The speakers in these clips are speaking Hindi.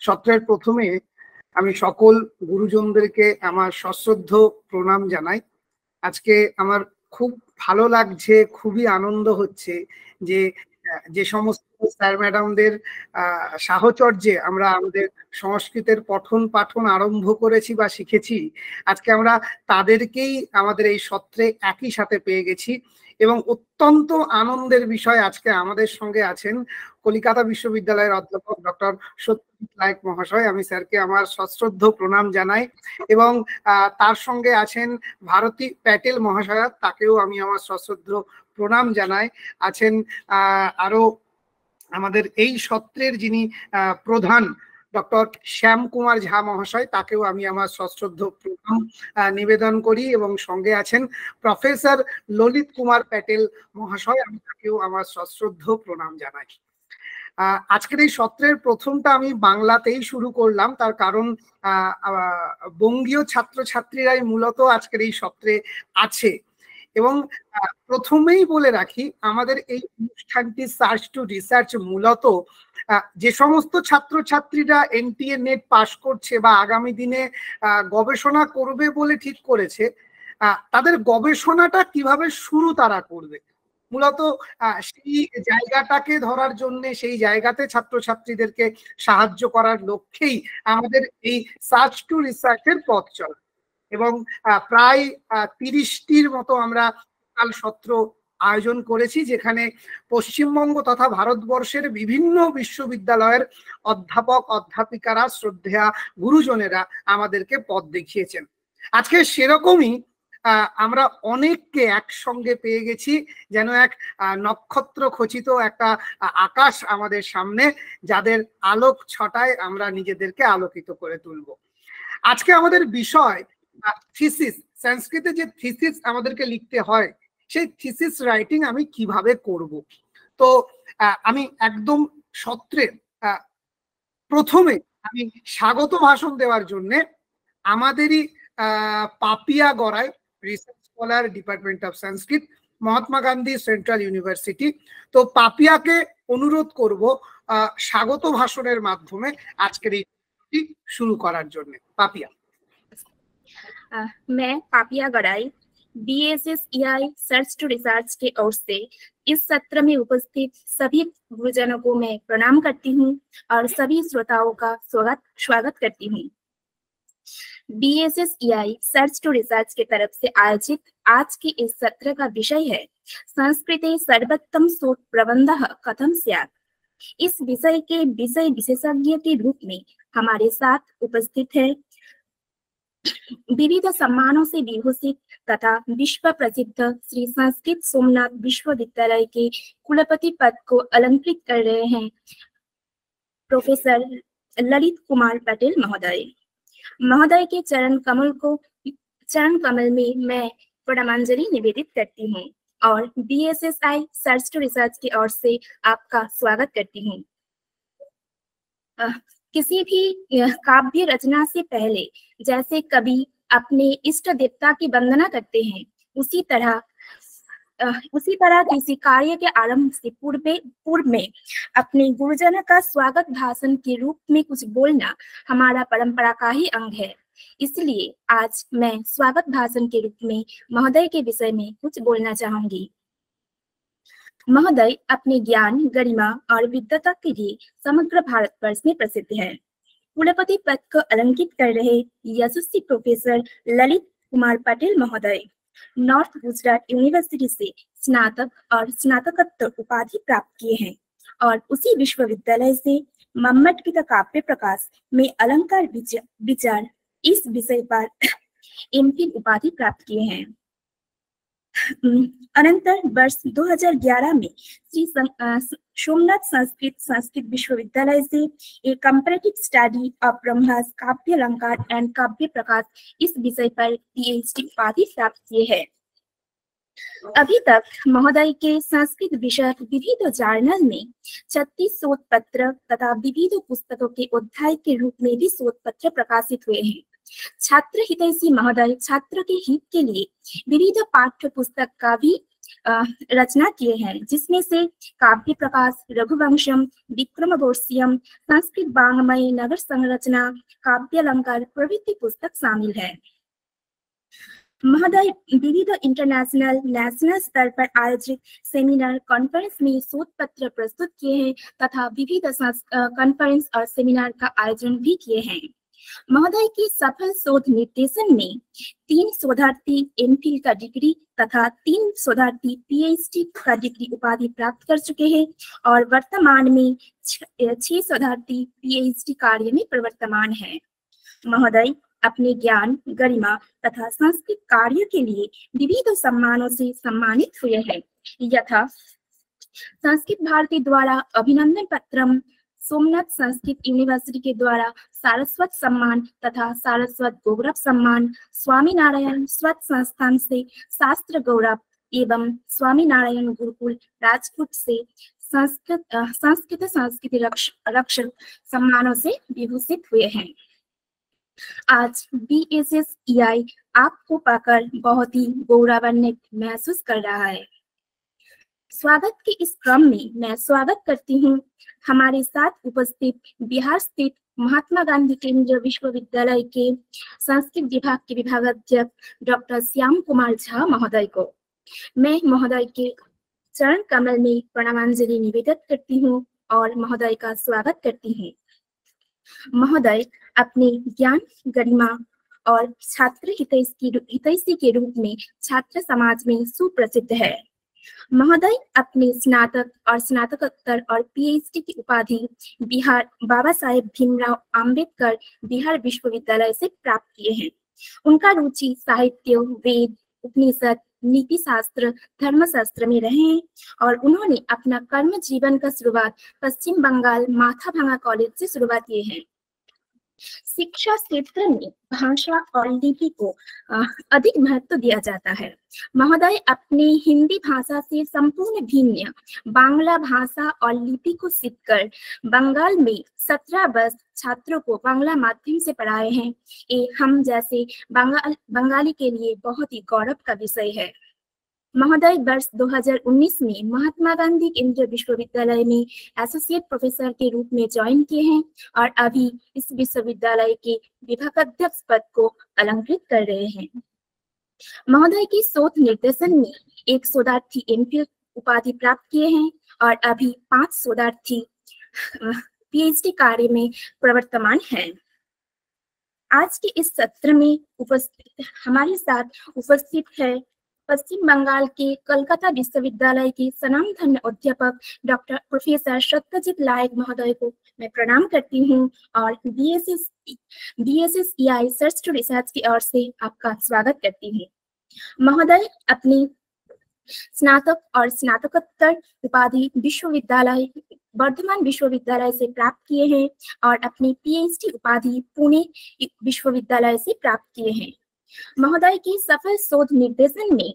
সত্রের প্রথমে আমি সকল গুরুজনদেরকে আমার সশ্রদ্ধ প্রণাম জানাই। আজকে আমার খুব ভালো লাগছে, খুবই আনন্দ হচ্ছে যে যে সমস্ত স্যার ম্যাডামদের সাহচর্যে আমরা আমাদের সংস্কৃতের পঠন পাঠন আরম্ভ করেছি বা শিখেছি, আজকে আমরা তাদেরকেই আমাদের এই সত্রে একই সাথে পেয়ে গেছি। এবং অত্যন্ত আনন্দের বিষয়, আজকে আমাদের সঙ্গে আছেন কলিকাতা বিশ্ববিদ্যালয়ের অধ্যাপক ডক্টর সত্যজিৎ নায়েক মহাশয়। আমি স্যারকে আমার সশ্রদ্ধ প্রণাম জানাই। এবং তার সঙ্গে আছেন ভারতী প্যাটেল মহাশয়া, তাকেও আমি আমার সশ্রদ্ধ প্রণাম জানাই। আছেন আরো আমাদের এই সত্রের যিনি প্রধান ডক্টর শ্যাম কুমার ঝা মহাশয়, তাকেও আমি আমার সশ্রদ্ধ প্রণাম নিবেদন করি। এবং সঙ্গে আছেন প্রফেসর ললিত কুমার প্যাটেল মহাশয়, আমি তাকেও আমার সশ্রদ্ধ প্রণাম জানাই। আজকের এই সত্রের প্রথমটা আমি বাংলাতেই শুরু করলাম, তার কারণ বঙ্গীয় ছাত্রছাত্রীরাই মূলত আজকের এই সত্রে আছে। এবং প্রথমেই বলে রাখি, আমাদের এই অনুষ্ঠানটি সার্চ টু রিসার্চ মূলত যে সমস্ত ছাত্রছাত্রীরা এনটিএ নেট পাশ করছে বা আগামী দিনে গবেষণা করবে বলে ঠিক করেছে, তাদের গবেষণাটা কিভাবে শুরু তারা করবে, মূলত সেই জায়গাটাকে ধরার জন্য, সেই জায়গাতে ছাত্রছাত্রীদেরকে সাহায্য করার লক্ষ্যেই আমাদের এই সার্চ টু রিসার্চের পথ চলা। এবং প্রায় 30টির মতো আমরা সত্র আয়োজন করেছি, যেখানে পশ্চিমবঙ্গ তথা ভারতবর্ষের বিভিন্ন বিশ্ববিদ্যালয়ের অধ্যাপক অধ্যাপিকারা, শ্রদ্ধেয়া গুরুজনেরা আমাদেরকে পথ দেখিয়েছেন। আজকে সেরকমই আমরা অনেককে একসঙ্গে পেয়ে গেছি, যেন এক নক্ষত্র খচিত একটা আকাশ আমাদের সামনে, যাদের আলোক ছটায় আমরা নিজেদেরকে আলোকিত করে তুলব। আজকে আমাদের বিষয় থিসিস। সংস্কৃতে যে থিসিস আমাদেরকে লিখতে হয়, সেই থিসিস রাইটিং আমি কিভাবে করব। তো আমি একদম সত্রের প্রথমে আমি স্বাগত ভাষণ দেওয়ার জন্য আমাদেরই পাপিয়া গড়ায় research scholar, department of Sanskrit, Mahatma Gandhi central university, তো পাপিয়াকে অনুরোধ করব স্বাগত ভাষণের মাধ্যমে আজকের এই শুরু করার জন্য। পাপিয়া। मैं पापिया गड़ाई BSSEI सर्च टू रिसर्च के ओर से इस सत्र में उपस्थित सभी गुरुजनों को मैं प्रणाम करती हूँ और सभी श्रोताओं का स्वागत करती हूँ। BSSEI सर्च टू रिसर्च की तरफ से आयोजित आज के इस सत्र का विषय है संस्कृते सर्वोत्तम शोध प्रबंध कथम स्यात्। इस विषय के विषय विशेषज्ञ के रूप में हमारे साथ उपस्थित है विविध सम्मानों से विभूषित तथा विश्व प्रसिद्ध श्री संस्कृत सोमनाथ विश्वविद्यालय के कुलपति पद को अलंकृत कर रहे हैं प्रोफेसर ललित कुमार पटेल महोदय के चरण कमल में मैं प्रणामांजलि निवेदित करती हूँ और BSSI सर्च टू रिसर्च की ओर से आपका स्वागत करती हूँ। किसी भी काव्य रचना से पहले जैसे कवि अपने इष्ट देवता की वंदना करते हैं, उसी तरह किसी कार्य के आरंभ से पूर्व में अपने गुरुजन का स्वागत भाषण के रूप में कुछ बोलना हमारा परंपरा का ही अंग है। इसलिए आज मैं स्वागत भाषण के रूप में महोदय के विषय में कुछ बोलना चाहूंगी। महोदय अपने ज्ञान, गरिमा और विद्वता के लिए समग्र भारतवर्ष में प्रसिद्ध है। कुलपति पद को अलंकृत कर रहे यशस्वी प्रोफेसर ललित कुमार पटेल महोदय नॉर्थ गुजरात यूनिवर्सिटी से स्नातक और स्नातकोत्तर उपाधि प्राप्त किए हैं और उसी विश्वविद्यालय से मम्मटकृत काव्य प्रकाश में अलंकार विचार इस विषय पर MPhil उपाधि प्राप्त किए हैं। अनंतर वर्ष 2011 में श्री सोमनाथ संस्कृत विश्वविद्यालय से एक कंपैरेटिव स्टडी ऑफ ब्रह्मास काव्य अलंकार एंड काव्य प्रकाश इस विषय पर PhD उपाधि प्राप्त किए हैं। अभी तक महोदय के संस्कृत विषय विविध जर्नल में 36 शोध पत्र तथा विविध पुस्तकों के अध्याय के रूप में भी शोध पत्र प्रकाशित हुए हैं। छात्र हितैषी महोदय छात्र के हित के लिए विविध पाठ्य पुस्तक का भी रचना किए हैं, जिसमें से काव्य प्रकाश, रघुवंशम, विक्रमोर्वशीयम, संस्कृत वाङ्मय, नगर संरचना, काव्य अलंकार प्रभृति पुस्तक शामिल है। महोदय विविध इंटरनेशनल नेशनल स्तर पर आयोजित सेमिनार कॉन्फ्रेंस में शोध पत्र प्रस्तुत किए हैं तथा विविध कॉन्फ्रेंस और सेमिनार का आयोजन भी किए हैं। महोदय की सफल शोध निर्देशन में 3 शोधार्थी एमफिल का डिग्री तथा 3 शोधार्थी पीएचडी का डिग्री उपाधि प्राप्त कर चुके हैं और वर्तमान में 6 शोधार्थी पीएचडी कार्य में प्रवर्तमान है। महोदय अपने ज्ञान, गरिमा तथा सांस्कृतिक कार्य के लिए विविध सम्मानों से सम्मानित हुए हैं, यथा संस्कृत भारती द्वारा अभिनंदन पत्रम, सोमनाथ संस्कृत यूनिवर्सिटी के द्वारा सारस्वत सम्मान तथा सारस्वत गौरव सम्मान, स्वामीनारायण स्वत संस्थान से शास्त्र गौरव एवं स्वामीनारायण गुरुकुल राजकोट से संस्कृति रक्षक सम्मानों से विभूषित हुए हैं। आज BSSEI आपको पाकर बहुत ही गौरवान्वित महसूस कर रहा है। स्वागत के इस क्रम में मैं स्वागत करती हूँ हमारे साथ उपस्थित बिहार स्थित महात्मा गांधी केंद्रीय विश्वविद्यालय के संस्कृत विभाग के विभागाध्यक्ष डॉक्टर श्याम कुमार झा महोदय को। मैं महोदय के चरण कमल में प्रणामांजलि निवेदित करती हूँ और महोदय का स्वागत करती हूँ। महोदय अपने ज्ञान, गरिमा और छात्र हितैषी के रूप में छात्र समाज में सुप्रसिद्ध है। महोदय अपने स्नातक और स्नातकोत्तर और पीएचडी की उपाधि बिहार बाबा साहेब भीमराव अंबेडकर बिहार विश्वविद्यालय से प्राप्त किए हैं। उनका रुचि साहित्य, वेद, उपनिषद, नीति शास्त्र, धर्मशास्त्र में रहे हैं और उन्होंने अपना कर्म जीवन का शुरुआत पश्चिम बंगाल माथाभांगा कॉलेज से शुरुआत किए हैं। शिक्षा क्षेत्र में भाषा और लिपि को अधिक महत्व दिया जाता है। महोदय अपने हिंदी भाषा से संपूर्ण भिन्न बांग्ला भाषा और लिपि को सीखकर बंगाल में 17 वर्ष छात्रों को बांग्ला माध्यम से पढ़ाए हैं। ये हम जैसे बंगाली के लिए बहुत ही गौरव का विषय है। महोदय वर्ष 2019 में महात्मा गांधी केंद्रीय विश्वविद्यालय में एसोसिएट प्रोफेसर के रूप में ज्वाइन किए हैं और अभी इस विश्वविद्यालय के विभागाध्यक्ष पद को अलंकृत कर रहे हैं। महोदय की शोध निर्देशन में 1 शोधार्थी एमफिल उपाधि प्राप्त किए हैं और अभी 5 शोधार्थी पीएचडी कार्य में प्रवर्तमान हैं। आज के इस सत्र में हमारे साथ उपस्थित है पश्चिम बंगाल के कलकत्ता विश्वविद्यालय के स्वनामधन्य अध्यापक डॉक्टर प्रोफेसर सत्यजीत लायक महोदय को मैं प्रणाम करती हूं और BSSEI सर्च टू रिसर्च की ओर से आपका स्वागत करती हूं। महोदय अपनी स्नातक और स्नातकोत्तर उपाधि वर्धमान विश्वविद्यालय से प्राप्त किए हैं और अपनी पीएचडी उपाधि पुणे विश्वविद्यालय से प्राप्त किए हैं। महोदय की सफल शोध निर्देशन में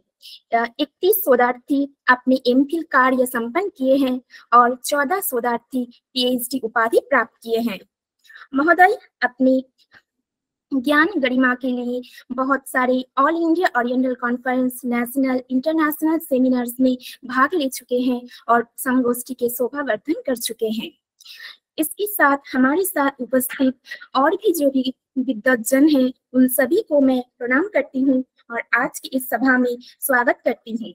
31 शोधार्थी अपने एमफिल कार्य संपन्न किए हैं और 14 शोधार्थी पीएचडी उपाधि प्राप्त किए हैं। महोदय अपने ज्ञान गरिमा के लिए बहुत सारे all India oriental conference, national international seminars में भाग ले चुके हैं और संगोष्ठी के शोभावर्धन कर चुके हैं। इसके साथ हमारे साथ उपस्थित और भी जो भी विद्वज्जन हैं उन सभी को मैं प्रणाम करती हूँ और आज की इस सभा में स्वागत करती हूँ।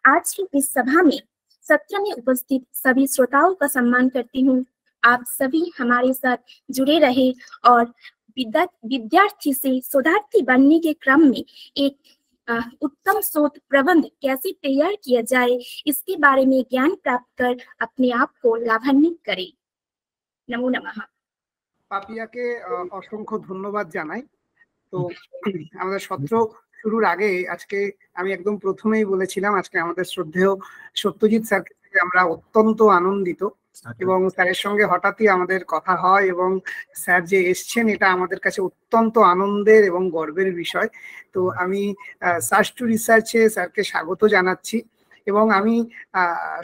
आज की इस सभा में सत्र में उपस्थित सभी श्रोताओं का सम्मान करती हूँ। आप सभी हमारे साथ जुड़े रहे और विद्यार्थी से शोधार्थी बनने के क्रम में एक उत्तम शोध प्रबंध कैसे तैयार किया जाए इसके बारे में ज्ञान प्राप्त कर अपने आप को लाभान्वित करें। नमो नमः। পাপিয়াকে অসংখ্য ধন্যবাদ জানাই। তো আমাদের সত্র শুরুর আগে আজকে আমি একদম প্রথমেই বলেছিলাম আজকে আমাদের শ্রদ্ধেয় সত্যজিৎ স্যারকে আমরা অত্যন্ত আনন্দিত এবং স্যারের সঙ্গে হঠাৎই আমাদের কথা হয় এবং স্যার যে এসছেন এটা আমাদের কাছে অত্যন্ত আনন্দের এবং গর্বের বিষয়। তো আমি সার্চ টু রিসার্চে স্যারকে স্বাগত জানাচ্ছি এবং আমি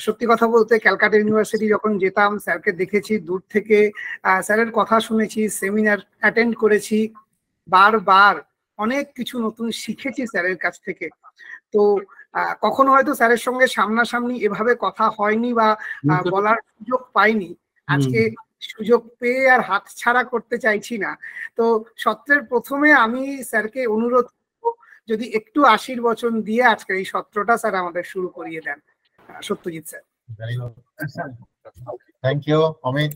সত্যি কথা বলতে ক্যালকাটা ইউনিভার্সিটি যখন যেতাম স্যারকে দেখেছি দূর থেকে, স্যারের কথা শুনেছি, সেমিনার অ্যাটেন্ড করেছি, বারবার অনেক কিছু নতুন শিখেছি স্যারের কাছ থেকে। তো কখনো হয়তো স্যারের সঙ্গে সামনাসামনি এভাবে কথা হয়নি বা বলার সুযোগ পাইনি। আজকে সুযোগ পেয়ে আর হাতছাড়া করতে চাইছি না। তো সত্রের প্রথমে আমি স্যারকে অনুরোধ করব যদি একটু আশীর্বচন দিয়ে আজকের এই সত্রটা স্যার আমাদের শুরু করিয়ে দেন। Satyajit sir. Thank you Amit.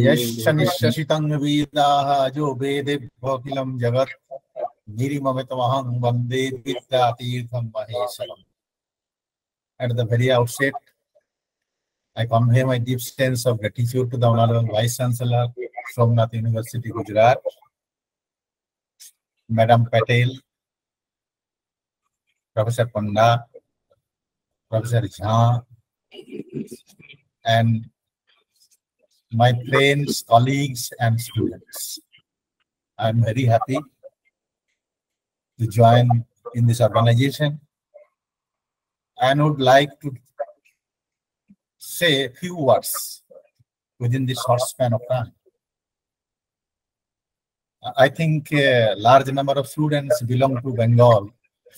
यशनिश्चितं वेदाः जो वेदेभ्योऽखिलं जगत् गिरिममितमहं वन्दे विद्यातीर्थं महेश्वरम्. At the very outset, I convey my deep sense of gratitude to the Honorable Vice Chancellor, Somnath University, Gujarat, Madam Patel, Professor Panda, Professor Jha, and my friends, colleagues, and students. I'm very happy to join in this organization and would like to say a few words within this short span of time. I think a large number of students belong to Bengal,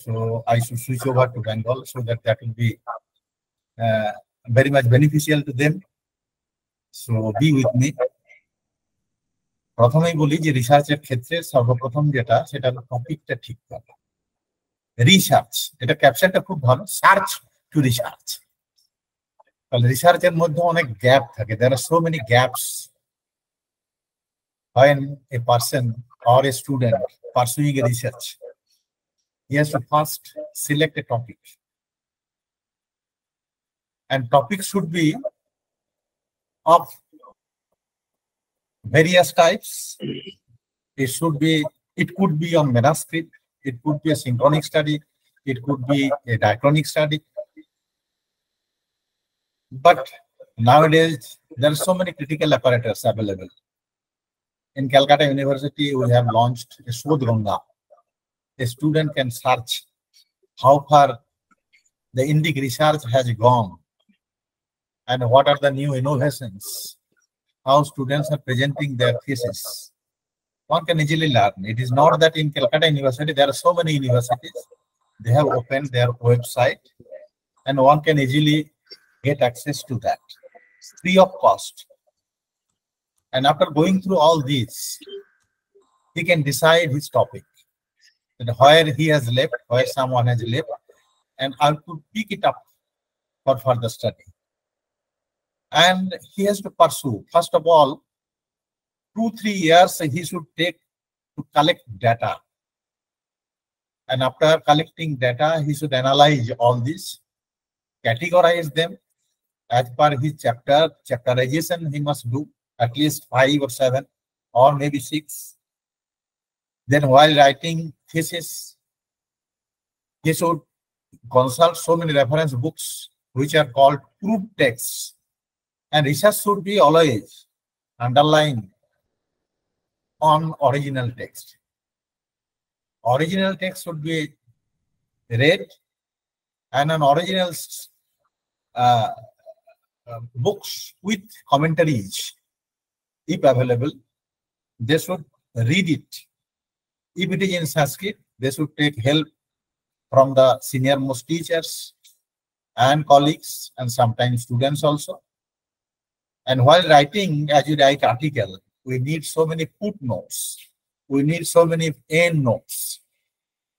so I should switch over to Bengal so that will be very much beneficial to them. So be with me. প্রথমেই বলি যে রিসার্চের ক্ষেত্রে সর্বপ্রথম যেটা সেটা টপিকটা ঠিক করা। রিসার্চ, এটা ক্যাপশনটা খুব ভালো, সার্চ টু রিসার্চ। তাহলে রিসার্চের মধ্যে অনেক গ্যাপ থাকে। There are so many gaps when a person or a student pursuing a research. He has to first select a topic, and topic should be of various types. It could be on manuscript, it could be a synchronic study, it could be a diachronic study. But nowadays, there are so many critical apparatus available. In Calcutta University, we have launched a Shodh Ganga. A student can search how far the Indic research has gone and what are the new innovations, how students are presenting their thesis. One can easily learn. It is not that in Calcutta University, there are so many universities, they have opened their website and one can easily get access to that, free of cost. And after going through all these, he can decide his topic, that where he has left, where someone has left, and I could pick it up for further study. And he has to pursue, first of all, 2-3 years he should take to collect data. And after collecting data, he should analyze all this, categorize them as per his chapterization he must do at least 5 or 7 or maybe 6. Then while writing thesis, he should consult so many reference books which are called proof texts. And research should be always underlined on original text. Original text should be read, and on original books with commentaries, if available, they should read it. If it is in Sanskrit, they should take help from the senior most teachers and colleagues and sometimes students also. And while writing, as you write article, we need so many footnotes. We need so many endnotes.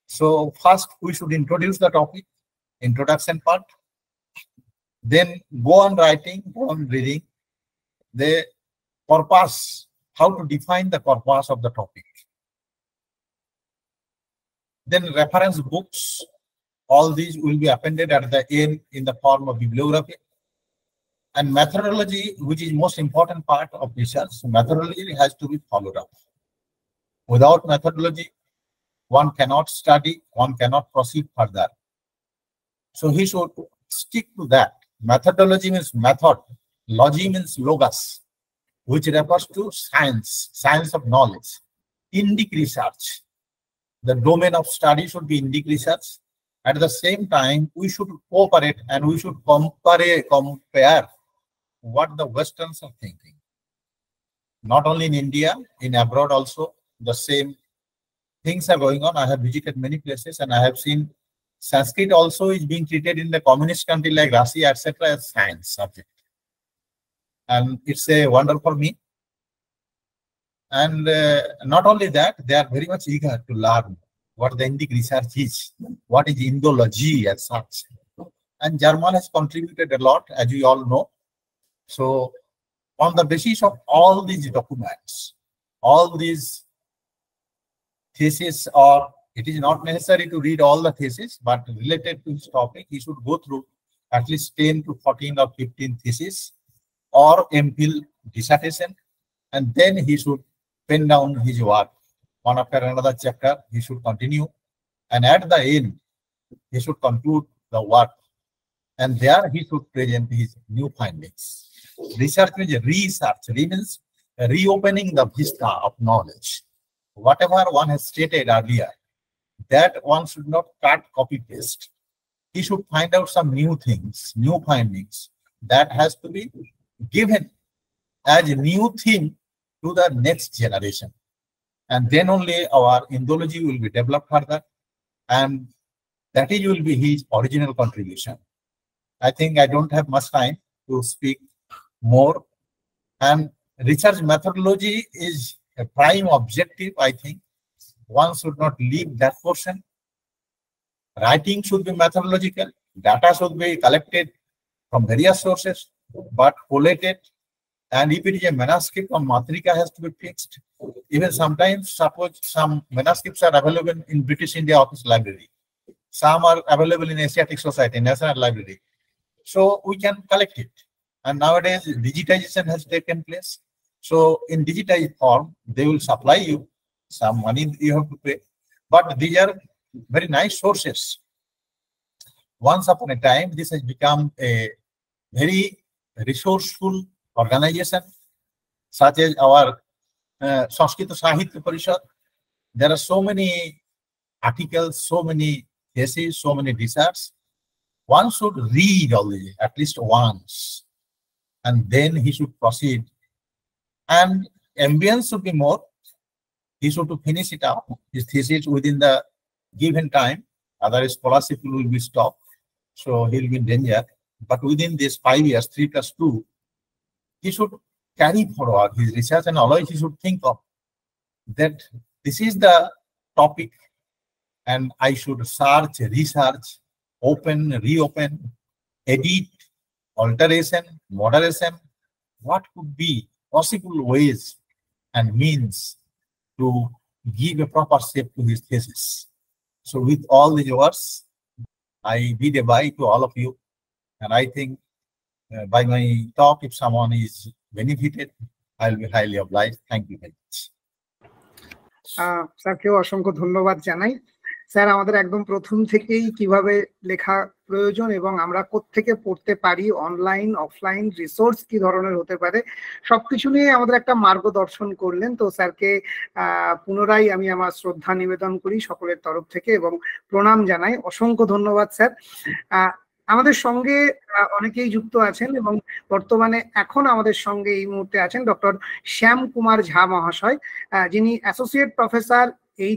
So first we should introduce the topic, introduction part. Then go on writing, go on reading the purpose, how to define the purpose of the topic. Then reference books, all these will be appended at the end in the form of bibliography. And methodology, which is most important part of research, methodology has to be followed up. Without methodology, one cannot study, one cannot proceed further. So he should stick to that. Methodology means method, logy means logos, which refers to science, science of knowledge. Indic research, the domain of study should be Indic research. At the same time, we should cooperate and we should compare what the Westerns are thinking. Not only in India, in abroad also, the same things are going on. I have visited many places and I have seen Sanskrit also is being treated in the communist country like Russia, etc. as science subject. And it's a wonder for me. And not only that, they are very much eager to learn what the Indic research is, what is Indology as such. And German has contributed a lot, as you all know. So on the basis of all these documents, all these theses, or it is not necessary to read all the theses, but related to his topic, he should go through at least 10 to 14 or 15 theses or MPhil dissertation, and then he should pen down his work. One after another chapter, he should continue. And at the end, he should conclude the work. And there he should present his new findings. Research means research, means reopening the vista of knowledge. Whatever one has stated earlier, that one should not cut, copy, paste. He should find out some new things, new findings that has to be given as a new thing to the next generation. And then only our Indology will be developed further. And that will be his original contribution. I think I don't have much time to speak more. And research methodology is a prime objective, I think. One should not leave that portion. Writing should be methodological. Data should be collected from various sources, but collated. And if it is a manuscript on Matrika, has to be fixed. Even sometimes, suppose some manuscripts are available in British India Office Library. Some are available in Asiatic Society, National Library. So we can collect it. And nowadays, digitization has taken place. So in digitized form, they will supply you some money you have to pay. But these are very nice sources. Once upon a time, this has become a very resourceful organization, such as our Sanskrit Sahitya Parishad. There are so many articles, so many theses, so many research. One should read all these at least once, and then he should proceed. And ambience should be more. He should finish it up, his thesis within the given time. Otherwise, scholarship will be stopped. So he will be in danger. But within this 5 years, 3+2, he should carry forward his research, and always he should think of that this is the topic, and I should search, research, open, reopen, edit, alteration, moderation. What could be possible ways and means to give a proper shape to his thesis? So with all these words, I bid a bye to all of you. And I think by my talk, if someone is benefited, I'll be highly obliged. Thank you very much. স্যারকেও অসংখ্য ধন্যবাদ জানাই। স্যার আমাদের একদম প্রথম থেকেই কিভাবে লেখা প্রয়োজন এবং আমরা কোত্থেকে পড়তে পারি, অনলাইন অফলাইন রিসোর্স কি ধরনের হতে পারে, সবকিছু নিয়ে আমাদের একটা মার্গদর্শন করলেন। তো স্যারকে পুনরায় আমি আমার শ্রদ্ধা নিবেদন করি সকলের তরফ থেকে এবং প্রণাম জানাই। অসংখ্য ধন্যবাদ স্যার। আমাদের সঙ্গে অনেকেই যুক্ত আছেন এবং বর্তমানে এখন আমাদের সঙ্গে এই মুহূর্তে আছেন ডক্টর শ্যাম কুমার ঝা মহাশয়, যিনি associate professor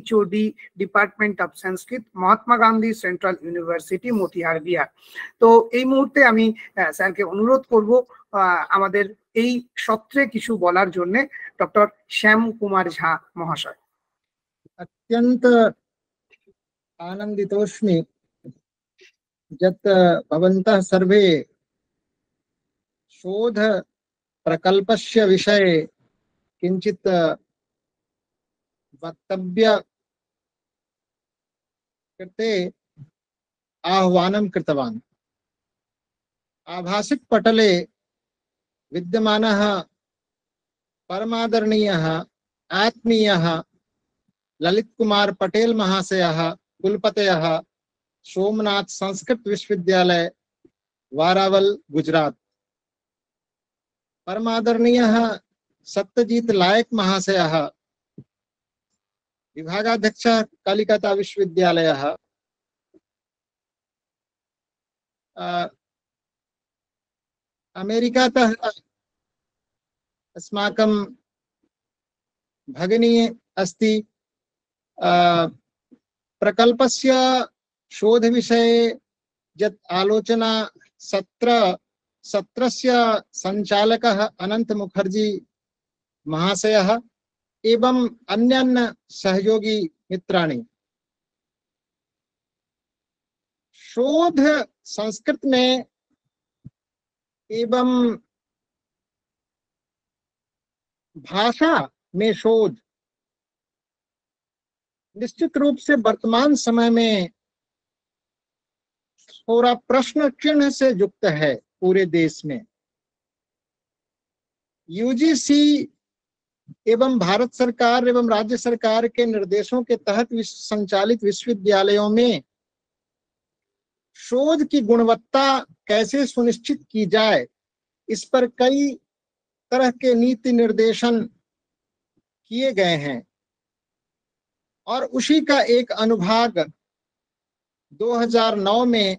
HOD department of Sanskrit, Mahatma Gandhi central university, Motihar, Bihar. তো এই মুহূর্তে আমি স্যারকে অনুরোধ করব আমাদের এই সত্রে কিছু বলার জন্য। ডক্টর শ্যাম কুমার ঝা মহাশয়। अत्यंत आनंदितोस्मि यत् भवन्तः सर्वे शोध प्रकल्पस्य विषये किंचित् वक्तव्य कृते आह्वानं कृतवान्। आभासिक पटले विद्यमानः परमादरणीयः आत्मीयः ललित कुमार पटेल महाशयः कुलपतयः सोमनाथ संस्कृत विश्वविद्यालय वारावल गुजरात, परमादरणीयः सत्यजीत लायक महाशयः विभागाध्यक्षः कलिकता विश्वविद्यालयः, अमेरिकातः अस्माकं भगिनी अस्ति प्रकल्पस्य शोधविषये यत् आलोचना सत्रस्य संचालकः अनंत मुखर्जी महाशयः एवं अन्यान्य सहयोगी मित्राणि। शोध संस्कृत में एवं भाषा में शोध निश्चित रूप से वर्तमान समय में थोड़ा प्रश्न चिन्ह से युक्त है पूरे देश में। यूजीसी एवं भारत सरकार एवं राज्य सरकार के निर्देशों के तहत संचालित विश्वविद्यालयों में शोध की गुणवत्ता कैसे सुनिश्चित की जाए, इस पर कई तरह के नीति निर्देशन किए गए हैं और उसी का एक अनुभाग 2009 में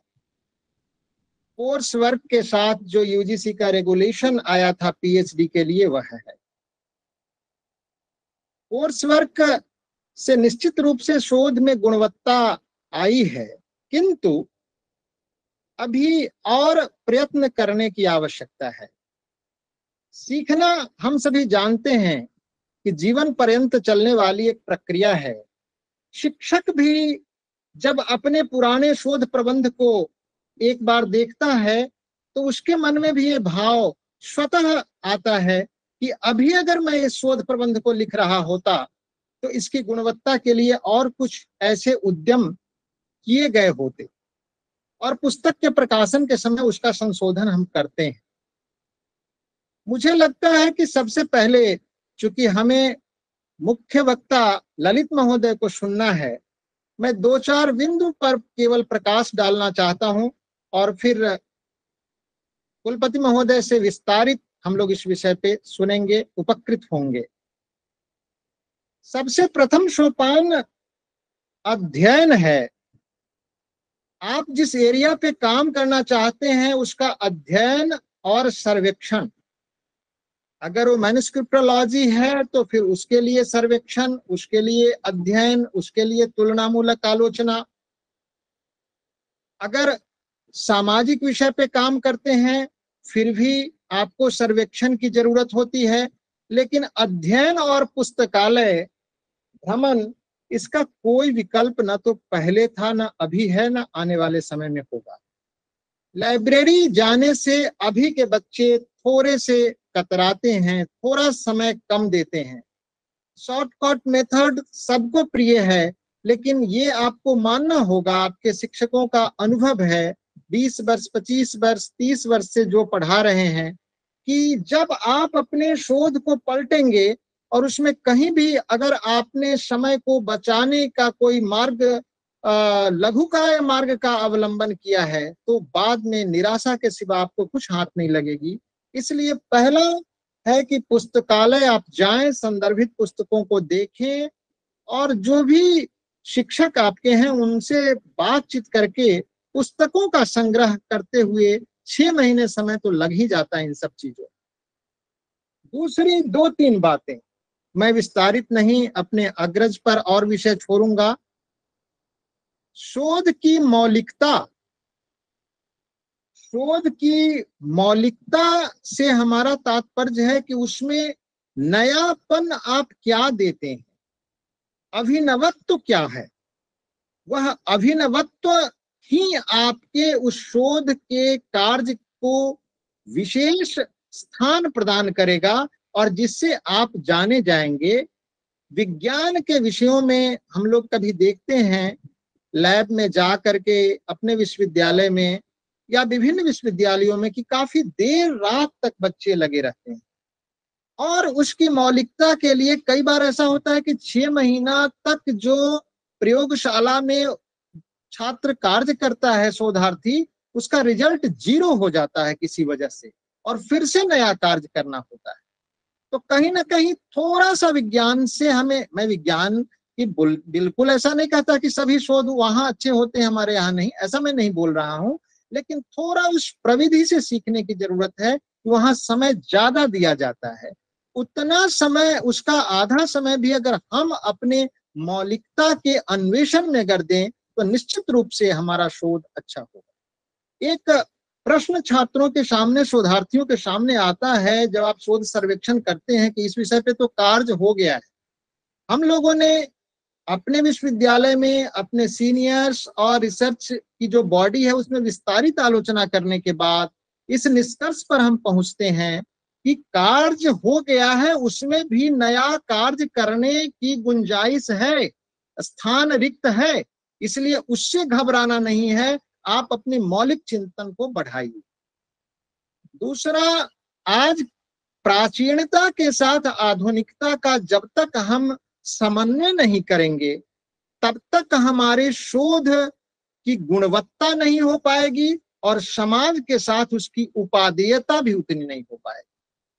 कोर्स वर्क के साथ जो यूजीसी का रेगुलेशन आया था पीएचडी के लिए वह है। कोर्स वर्क से निश्चित रूप से शोध में गुणवत्ता आई है, किंतु अभी और प्रयत्न करने की आवश्यकता है। सीखना हम सभी जानते हैं कि जीवन पर्यंत चलने वाली एक प्रक्रिया है। शिक्षक भी जब अपने पुराने शोध प्रबंध को एक बार देखता है तो उसके मन में भी ये भाव स्वतः आता है कि अभी अगर मैं इस शोध प्रबंध को लिख रहा होता तो इसकी गुणवत्ता के लिए और कुछ ऐसे उद्यम किए गए होते, और पुस्तक के प्रकाशन के समय उसका संशोधन हम करते हैं। मुझे लगता है कि सबसे पहले चूंकि हमें मुख्य वक्ता ललित महोदय को सुनना है, मैं 2-4 बिंदु पर केवल प्रकाश डालना चाहता हूं और फिर कुलपति महोदय से विस्तारित हम लोग इस विषय पे सुनेंगे, उपकृत होंगे। सबसे प्रथम सोपान अध्ययन है। आप जिस एरिया पे काम करना चाहते हैं उसका अध्ययन और सर्वेक्षण। अगर वो मैन्युस्क्रिप्टोलॉजी है तो फिर उसके लिए सर्वेक्षण, उसके लिए अध्ययन, उसके लिए तुलनामूलक आलोचना। अगर सामाजिक विषय पे काम करते हैं फिर भी आपको सर्वेक्षण की जरूरत होती है, लेकिन अध्ययन और पुस्तकालय भ्रमण इसका कोई विकल्प न तो पहले था, न अभी है, न आने वाले समय में होगा। लाइब्रेरी जाने से अभी के बच्चे थोड़े से कतराते हैं, थोड़ा समय कम देते हैं। शॉर्टकट मेथड सबको प्रिय है, लेकिन ये आपको मानना होगा, आपके शिक्षकों का अनुभव है 20 वर्ष, 25 वर्ष, 30 वर्ष से जो पढ़ा रहे हैं, कि जब आप अपने शोध को पलटेंगे और उसमें कहीं भी अगर आपने समय को बचाने का कोई मार्ग, लघुकाय मार्ग का अवलंबन किया है, तो बाद में निराशा के सिवा आपको कुछ हाथ नहीं लगेगी। इसलिए पहला है कि पुस्तकालय आप जाएं, संदर्भित पुस्तकों को देखें और जो भी शिक्षक आपके हैं उनसे बातचीत करके पुस्तकों का संग्रह करते हुए 6 महीने समय तो लग ही जाता है इन सब चीजों। दूसरी 2-3 बातें मैं विस्तारित नहीं, अपने अग्रज पर और विषय छोड़ूंगा। शोध की मौलिकता। शोध की मौलिकता से हमारा तात्पर्य है कि उसमें नयापन आप क्या देते हैं, अभिनवत्व क्या है। वह अभिनवत्व ही आपके उस शोध के कार्य को विशेष स्थान प्रदान करेगा और जिससे आप जाने जाएंगे। विज्ञान के विषयों में हम लोग कभी देखते हैं लैब में जा करके अपने विश्वविद्यालय में या विभिन्न विश्वविद्यालयों में कि काफी देर रात तक बच्चे लगे रहते हैं, और उसकी मौलिकता के लिए कई बार ऐसा होता है कि 6 महीना तक जो प्रयोगशाला में छात्र कार्य करता है, शोधार्थी, उसका रिजल्ट 0 हो जाता है किसी वजह से, और फिर से नया कार्य करना होता है। तो कहीं ना कहीं थोड़ा सा विज्ञान से हमें, मैं विज्ञान की बिल्कुल ऐसा नहीं कहता कि सभी शोध वहां अच्छे होते हैं हमारे यहाँ नहीं, ऐसा मैं नहीं बोल रहा हूं, लेकिन थोड़ा उस प्रविधि से सीखने की जरूरत है। वहां समय ज्यादा दिया जाता है, उतना समय, उसका आधा समय भी अगर हम अपने मौलिकता के अन्वेषण में कर दें तो निश्चित रूप से हमारा शोध अच्छा होगा। एक प्रश्न छात्रों के सामने, शोधार्थियों के सामने आता है जब आप शोध सर्वेक्षण करते हैं कि इस विषय पे तो कार्य हो गया है। हम लोगों ने अपने विश्वविद्यालय में अपने सीनियर्स और रिसर्च की जो बॉडी है उसमें विस्तारित आलोचना करने के बाद इस निष्कर्ष पर हम पहुंचते हैं कि कार्य हो गया है, उसमें भी नया कार्य करने की गुंजाइश है, स्थान रिक्त है, इसलिए उससे घबराना नहीं है, आप अपनी मौलिक चिंतन को बढ़ाइए। दूसरा, आज प्राचीनता के साथ आधुनिकता का जब तक हम समन्वय नहीं करेंगे तब तक हमारे शोध की गुणवत्ता नहीं हो पाएगी और समाज के साथ उसकी उपादेयता भी उतनी नहीं हो पाएगी।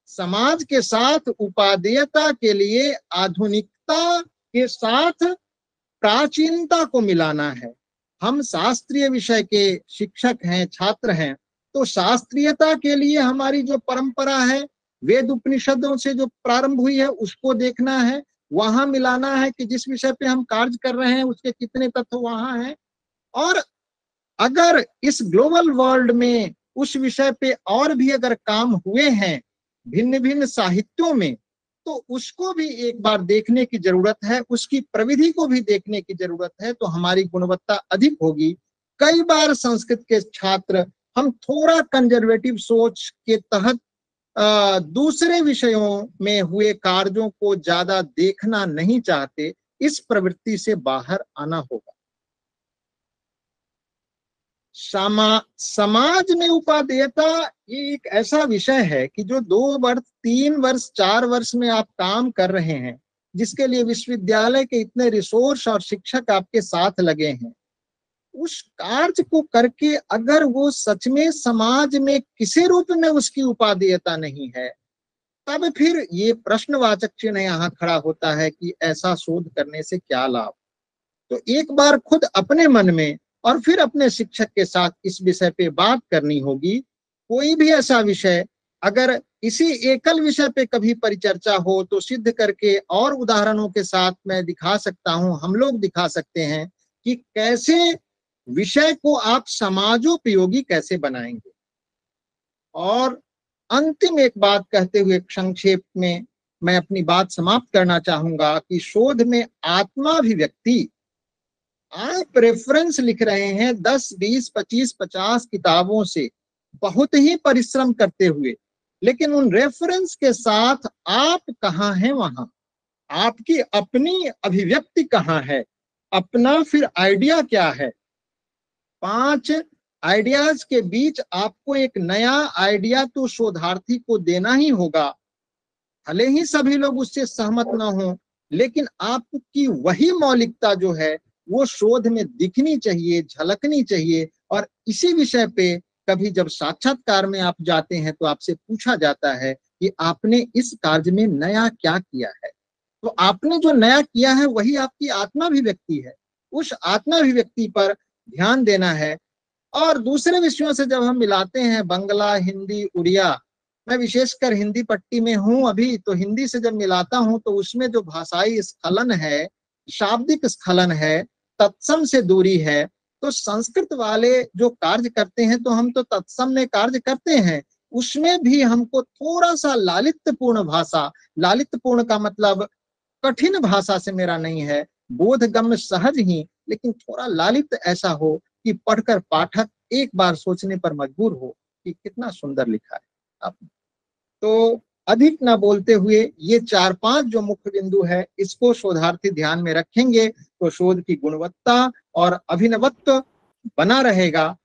समाज के साथ उपादेयता के लिए आधुनिकता के साथ प्राचीनता को मिलाना है। हम शास्त्रीय विषय के शिक्षक हैं, छात्र हैं, तो शास्त्रीयता के लिए हमारी जो परंपरा है, वेद उपनिषदों से जो प्रारंभ हुई है उसको देखना है, वहां मिलाना है कि जिस विषय पे हम कार्य कर रहे हैं उसके कितने तत्व वहां हैं। और अगर इस ग्लोबल वर्ल्ड में उस विषय पे और भी अगर काम हुए हैं भिन्न भिन्न साहित्यों में, तो उसको भी एक बार देखने की जरूरत है, उसकी प्रविधि को भी देखने की जरूरत है, तो हमारी गुणवत्ता अधिक होगी। कई बार संस्कृत के छात्र हम थोड़ा कंजर्वेटिव सोच के तहत दूसरे विषयों में हुए कार्यों को ज्यादा देखना नहीं चाहते, इस प्रवृत्ति से बाहर आना होगा। समाज में उपादेयता ये एक ऐसा विषय है कि जो 2 वर्ष 3 वर्ष 4 वर्ष में आप काम कर रहे हैं, जिसके लिए विश्वविद्यालय के इतने रिसोर्स और शिक्षक आपके साथ लगे हैं, उस कार्य को करके अगर वो सच में समाज में किसी रूप में उसकी उपादेयता नहीं है, तब फिर ये प्रश्नवाचक चिन्ह यहाँ खड़ा होता है कि ऐसा शोध करने से क्या लाभ। तो एक बार खुद अपने मन में और फिर अपने शिक्षक के साथ इस विषय पे बात करनी होगी। कोई भी ऐसा विषय अगर इसी एकल विषय पे कभी परिचर्चा हो तो सिद्ध करके और उदाहरणों के साथ मैं दिखा सकता हूं, हम लोग दिखा सकते हैं कि कैसे विषय को आप समाजोपयोगी कैसे बनाएंगे। और अंतिम एक बात कहते हुए संक्षेप में मैं अपनी बात समाप्त करना चाहूंगा कि शोध में आत्माभिव्यक्ति, आप रेफरेंस लिख रहे हैं 10, 20, 25, 50 किताबों से बहुत ही परिश्रम करते हुए, लेकिन उन रेफरेंस के साथ आप कहाँ हैं, वहां आपकी अपनी अभिव्यक्ति कहाँ है, अपना फिर आइडिया क्या है। 5 आइडियाज के बीच आपको एक नया आइडिया तो शोधार्थी को देना ही होगा, भले ही सभी लोग उससे सहमत ना हो, लेकिन आपकी वही मौलिकता जो है वो शोध में दिखनी चाहिए, झलकनी चाहिए। और इसी विषय पे कभी जब साक्षात्कार में आप जाते हैं तो आपसे पूछा जाता है कि आपने इस कार्य में नया क्या किया है, तो आपने जो नया किया है वही आपकी आत्माभिव्यक्ति है, उस आत्माभिव्यक्ति पर ध्यान देना है। और दूसरे विषयों से जब हम मिलाते हैं, बंगला, हिंदी, उड़िया, मैं विशेषकर हिंदी पट्टी में हूं अभी, तो हिंदी से जब मिलाता हूं तो उसमें जो भाषाई स्खलन है, शाब्दिक स्खलन है, तत्सम से दूरी है। तो संस्कृत वाले जो कार्य करते हैं तो हम तो तत्सम में कार्य करते हैं, उसमें भी हमको थोड़ा सा लालित्यपूर्ण भाषा, लालित्यपूर्ण का मतलब कठिन भाषा से मेरा नहीं है, बोधगम्य सहज ही, लेकिन थोड़ा लालित ऐसा हो कि पढ़कर पाठक एक बार सोचने पर मजबूर हो कि कितना सुंदर लिखा है आपने। तो अधिक ना बोलते हुए ये 4-5 जो मुख्य बिंदु है इसको शोधार्थी ध्यान में रखेंगे तो शोध की गुणवत्ता और अभिनवत्व बना रहेगा।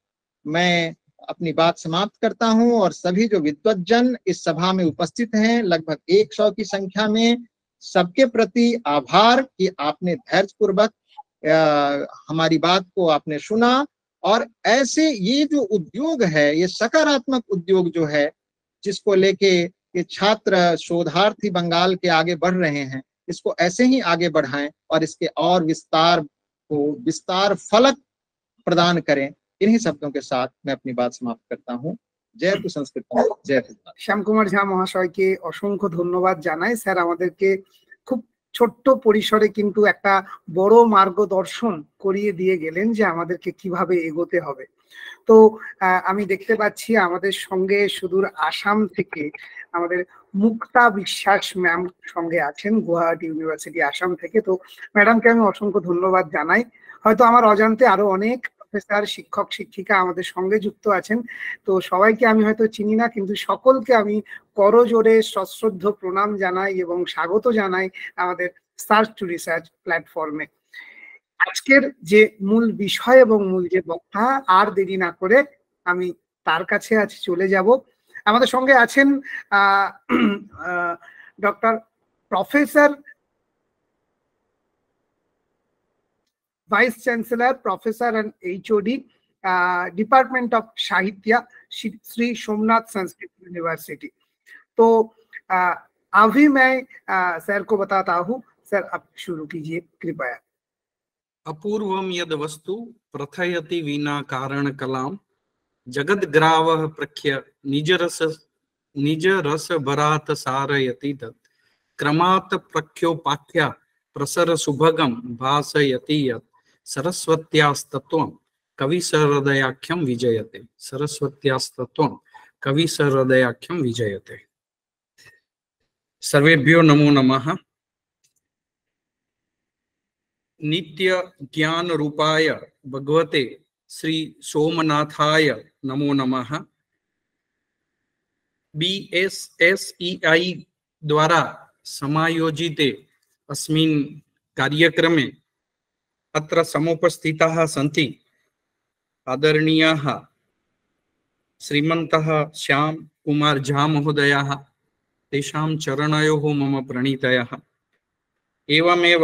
मैं अपनी बात समाप्त करता हूं और सभी जो विद्वज्जन इस सभा में उपस्थित हैं, लगभग 100 की संख्या में, सबके प्रति आभार कि आपने धैर्यपूर्वक हमारी बात को आपने सुना। और ऐसे ये जो उद्योग है, ये सकारात्मक उद्योग जो है जिसको लेके ये छात्र शोधार्थी बंगाल के आगे बढ़ रहे हैं, इसको ऐसे ही आगे बढ़ाएं और इसके और विस्तार फलक प्रदान करें। इन्हीं शब्दों के साथ मैं अपनी बात समाप्त करता हूँ। जय तु संस्कृत, जय। श्याम कुमार झा महाशयকে অসংখ্য ধন্যবাদ জানাই। স্যার আমাদেরকে খুব ছোট্ট পরিসরে কিন্তু একটা বড় মার্গদর্শন করিয়ে দিয়ে গেলেন যে আমাদেরকে কিভাবে এগোতে হবে। তো আমি দেখতে পাচ্ছি আমাদের সঙ্গে সুদূর আসাম থেকে আমাদের মুক্তা বিশ্বাস ম্যাম সঙ্গে আছেন, গুয়াহাটি ইউনিভার্সিটি আসাম থেকে। তো ম্যাডামকে আমি অসংখ্য ধন্যবাদ জানাই। হয়তো আমার অজান্তে আরো অনেক প্রফেসর, শিক্ষক, শিক্ষিকা আমাদের সঙ্গে যুক্ত আছেন। তো সবাইকে আমি হয়তো চিনি না, কিন্তু সকলকে আমি করজোড়ে সশ্রদ্ধ প্রণাম জানাই এবং স্বাগত জানাই আমাদের সার্চ টু রিসার্চ প্ল্যাটফর্মে। আজকের যে মূল বিষয় এবং মূল যে বক্তা, আর দেরি না করে আমি তার কাছে আজ চলে যাব। আমাদের সঙ্গে আছেন doctor professor, vice chancellor, professor and HOD, department of साहित्य, श्री सोमनाथ संस्कृत यूनिवर्सिटी। तो अभी मैं सर को बताता हूँ। सर आप शुरू कीजिए कृपया। अपूर्वम यद वस्तु प्रथयति विना कारण कलाम, जगद ग्रावः प्रख्य निज रस भरात सारयति तत्, क्रमात् प्रख्योपाख्या प्रसर सुभगम भासयति यत्, सरस्वत्यास्तत्वं कवि सहृदयाख्यं विजयते। सरस्वत्यास्तत्वं कवि सहृदयाख्यं विजयते। सर्वेभ्यो नमो नमः। नित्य ज्ञान रूपाय भगवते श्री सोमनाथाय नमो नमः। BSSEI द्वारा समायोजिते अस्मिन् कार्यक्रमे अत्र समुपस्थिताः सन्ति आदरणीयाः श्रीमन्तः श्याम कुमार झा महोदयाः, तेषां चरणयोः मम प्रणीतयः। एवमेव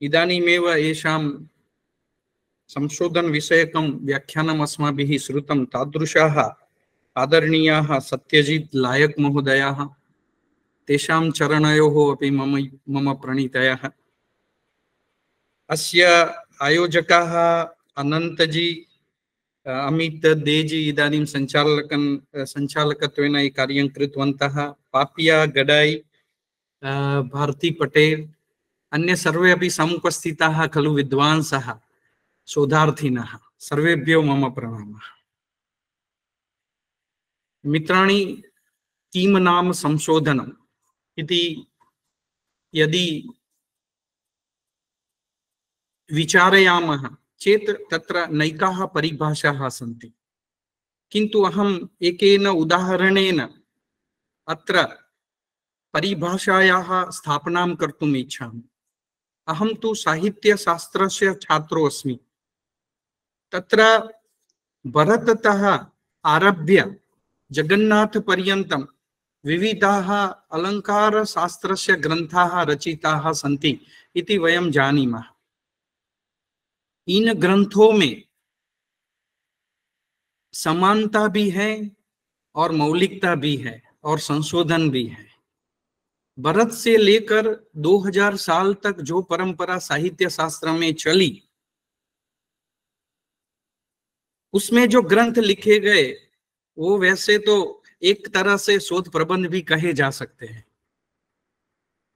इदानीमेव येषां संशोधन विषयकं व्याख्यानम् अस्माभिः श्रुतं तादृशाः आदरणीयाः सत्यजित् लायक महोदयाः, तेषां चरणयोः अपि मम प्रणीतयः। अस्य आयोजकाः अनन्तजी, अमित देजी इदानीं संचालकत्वेन कार्यं कृतवन्तः, पापिया गडाई, भारती पटेल, अन्य सर्वे अपि समुपस्थिताः खलु विद्वांसः, शोधार्थिनः, सर्वेभ्यो मम प्रणामः। मित्राणि, किं नाम संशोधनम् इति यदि विचारयामः चेत् तत्र नैकाः परिभाषाः सन्ति, किन्तु अहम् एकेन उदाहरणेन अत्र परिभाषायाः स्थापनां कर्तुम् इच्छामि। अहं तु साहित्यशास्त्रस्य छात्रो अस्मि। तत्र भरततः आरभ्य जगन्नाथपर्यन्तं विविधाः अलङ्कारशास्त्रस्य ग्रन्थाः रचिताः सन्ति इति वयं जानीमः। इन ग्रंथों में समानता भी है और मौलिकता भी है और संशोधन भी है। भरत से लेकर 2000 साल तक जो परंपरा साहित्य शास्त्र में चली, उसमें जो ग्रंथ लिखे गए वो वैसे तो एक तरह से शोध प्रबंध भी कहे जा सकते हैं,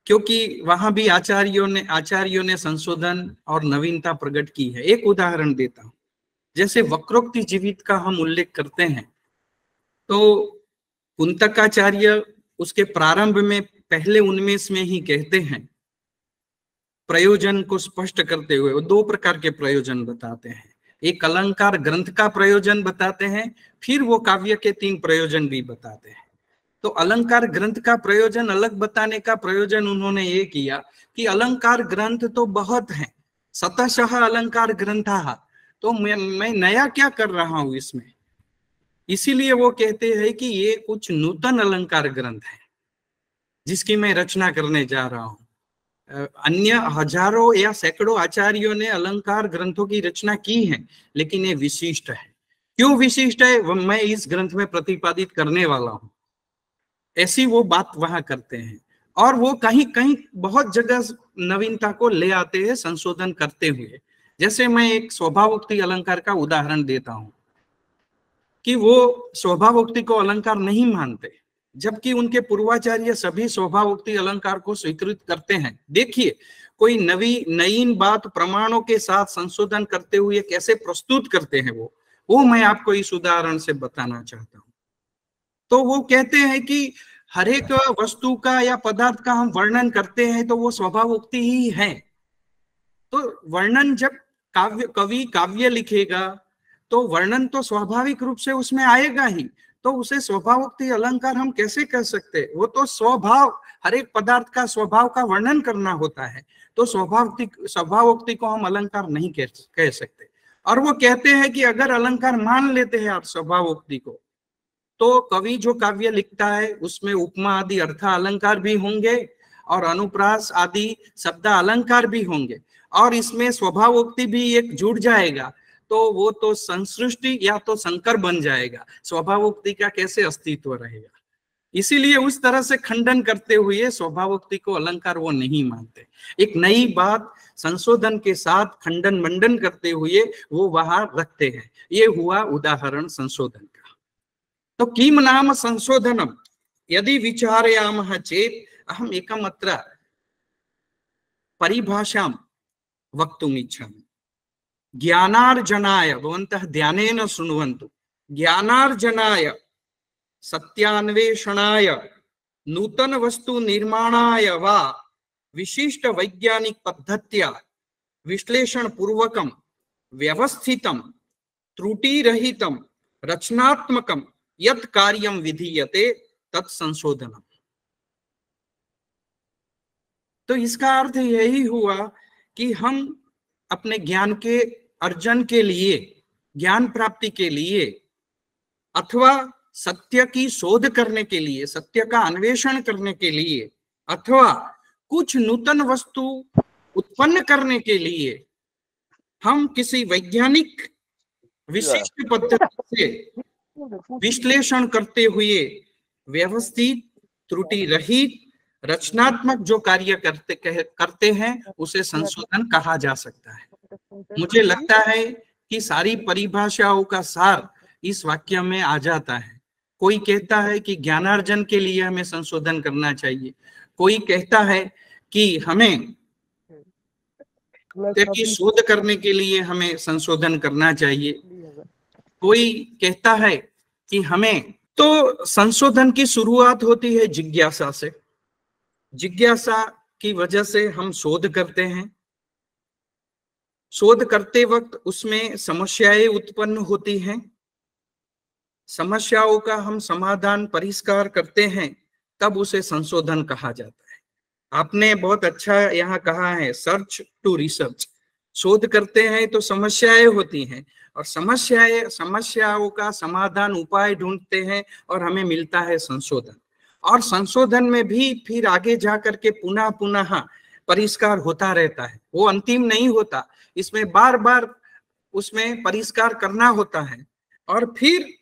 क्योंकि वहां भी आचार्यों ने संशोधन और नवीनता प्रकट की है। एक उदाहरण देता हूं, जैसे वक्रोक्ति जीवित का हम उल्लेख करते हैं तो कुंतकाचार्य उसके प्रारंभ में पहले उन्मेष में ही कहते हैं, प्रयोजन को स्पष्ट करते हुए वो 2 प्रकार के प्रयोजन बताते हैं। एक अलंकार ग्रंथ का प्रयोजन बताते हैं, फिर वो काव्य के 3 प्रयोजन भी बताते हैं। तो अलंकार ग्रंथ का प्रयोजन अलग बताने का प्रयोजन उन्होंने ये किया कि अलंकार ग्रंथ तो बहुत हैं, शतशः अलंकार ग्रंथाः, तो मैं नया क्या कर रहा हूं इसमें। इसीलिए वो कहते हैं कि ये कुछ नूतन अलंकार ग्रंथ है जिसकी मैं रचना करने जा रहा हूं। अन्य हजारों या सैकड़ों आचार्यों ने अलंकार ग्रंथों की रचना की है, लेकिन ये विशिष्ट है। क्यों विशिष्ट है, मैं इस ग्रंथ में प्रतिपादित करने वाला हूं। ऐसी वो बात वहां करते हैं और वो कहीं कहीं बहुत जगह नवीनता को ले आते हैं संशोधन करते हुए। जैसे मैं एक स्वभावोक्ति अलंकार का उदाहरण देता हूं कि वो स्वभावोक्ति को अलंकार नहीं मानते, जबकि उनके पूर्वाचार्य सभी स्वभावोक्ति अलंकार को स्वीकृत करते हैं। देखिए, कोई नवीन बात प्रमाणों के साथ संशोधन करते हुए कैसे प्रस्तुत करते हैं वो मैं आपको इस उदाहरण से बताना चाहता हूं। तो वो कहते हैं कि हर एक वस्तु का या पदार्थ का हम वर्णन करते हैं तो वो स्वभावोक्ति ही है। तो वर्णन जब कवि काव्य लिखेगा तो वर्णन तो स्वाभाविक रूप से उसमें आएगा ही, तो उसे स्वभावोक्ति अलंकार हम कैसे कह सकते? वो तो स्वभाव, हर एक पदार्थ का स्वभाव का वर्णन करना होता है, तो स्वभावोक्ति को हम अलंकार नहीं कह सकते। और वो कहते हैं कि अगर अलंकार मान लेते हैं आप स्वभावोक्ति को, तो कवि जो काव्य लिखता है उसमें उपमा आदि अर्थ अलंकार भी होंगे और अनुप्रास आदि शब्द अलंकार भी होंगे, और इसमें स्वभावोक्ति भी एक जुड़ जाएगा, तो वो तो संसृष्टि या तो संकर बन जाएगा। स्वभावोक्ति का कैसे अस्तित्व रहेगा? इसीलिए उस तरह से खंडन करते हुए स्वभावोक्ति को अलंकार वो नहीं मानते। एक नई बात संशोधन के साथ खंडन मंडन करते हुए वो वहां रखते हैं। ये हुआ उदाहरण संशोधन का। तो किम नाम संशोधनम यदि विचारयामः चेत अहम एकम अत्र परिभाषां वक्तुम् इच्छामि। ज्ञानार्जनाय, भवन्तः ध्यानेन शृण्वन्तु, ज्ञानार्जनाय, सत्यान्वेषणाय, नूतन वस्तु निर्माणाय वा विशिष्ट वैज्ञानिक पद्धत्या विश्लेषण पूर्वकम व्यवस्थितम त्रुटिरहितम रचनात्मकम यत् कार्यम विधीयते तत्संशोधनम। तो इसका अर्थ यही हुआ कि हम अपने ज्ञान के अर्जन के लिए, ज्ञान प्राप्ति के लिए, अथवा सत्य की शोध करने के लिए, सत्य का अन्वेषण करने के लिए, अथवा कुछ नूतन वस्तु उत्पन्न करने के लिए हम किसी वैज्ञानिक विशिष्ट पद्धति से विश्लेषण करते हुए व्यवस्थित, त्रुटि रहित, रचनात्मक जो कार्य करते हैं उसे संशोधन कहा जा सकता है। मुझे लगता है कि सारी परिभाषाओं का सार इस वाक्य में आ जाता है। कोई कहता है कि ज्ञानार्जन के लिए हमें संशोधन करना चाहिए, कोई कहता है कि हमें की शोध करने के लिए हमें संशोधन करना चाहिए, कोई कहता है कि हमें, तो संशोधन की शुरुआत होती है जिज्ञासा से। जिज्ञासा की वजह से हम शोध करते हैं। शोध करते वक्त उसमें समस्याएं उत्पन्न होती हैं, समस्याओं का हम समाधान परिष्कार करते हैं, तब उसे संशोधन कहा जाता है। आपने बहुत अच्छा यहाँ कहा है, सर्च टू रिसर्च। शोध करते हैं तो समस्याएं होती हैं, और समस्याओं का समाधान उपाय ढूंढते हैं और हमें मिलता है संशोधन। और संशोधन में भी फिर आगे जाकर के पुनः पुनः परिष्कार होता रहता है, वो अंतिम नहीं होता, इसमें बार बार उसमें परिष्कार करना होता है, और फिर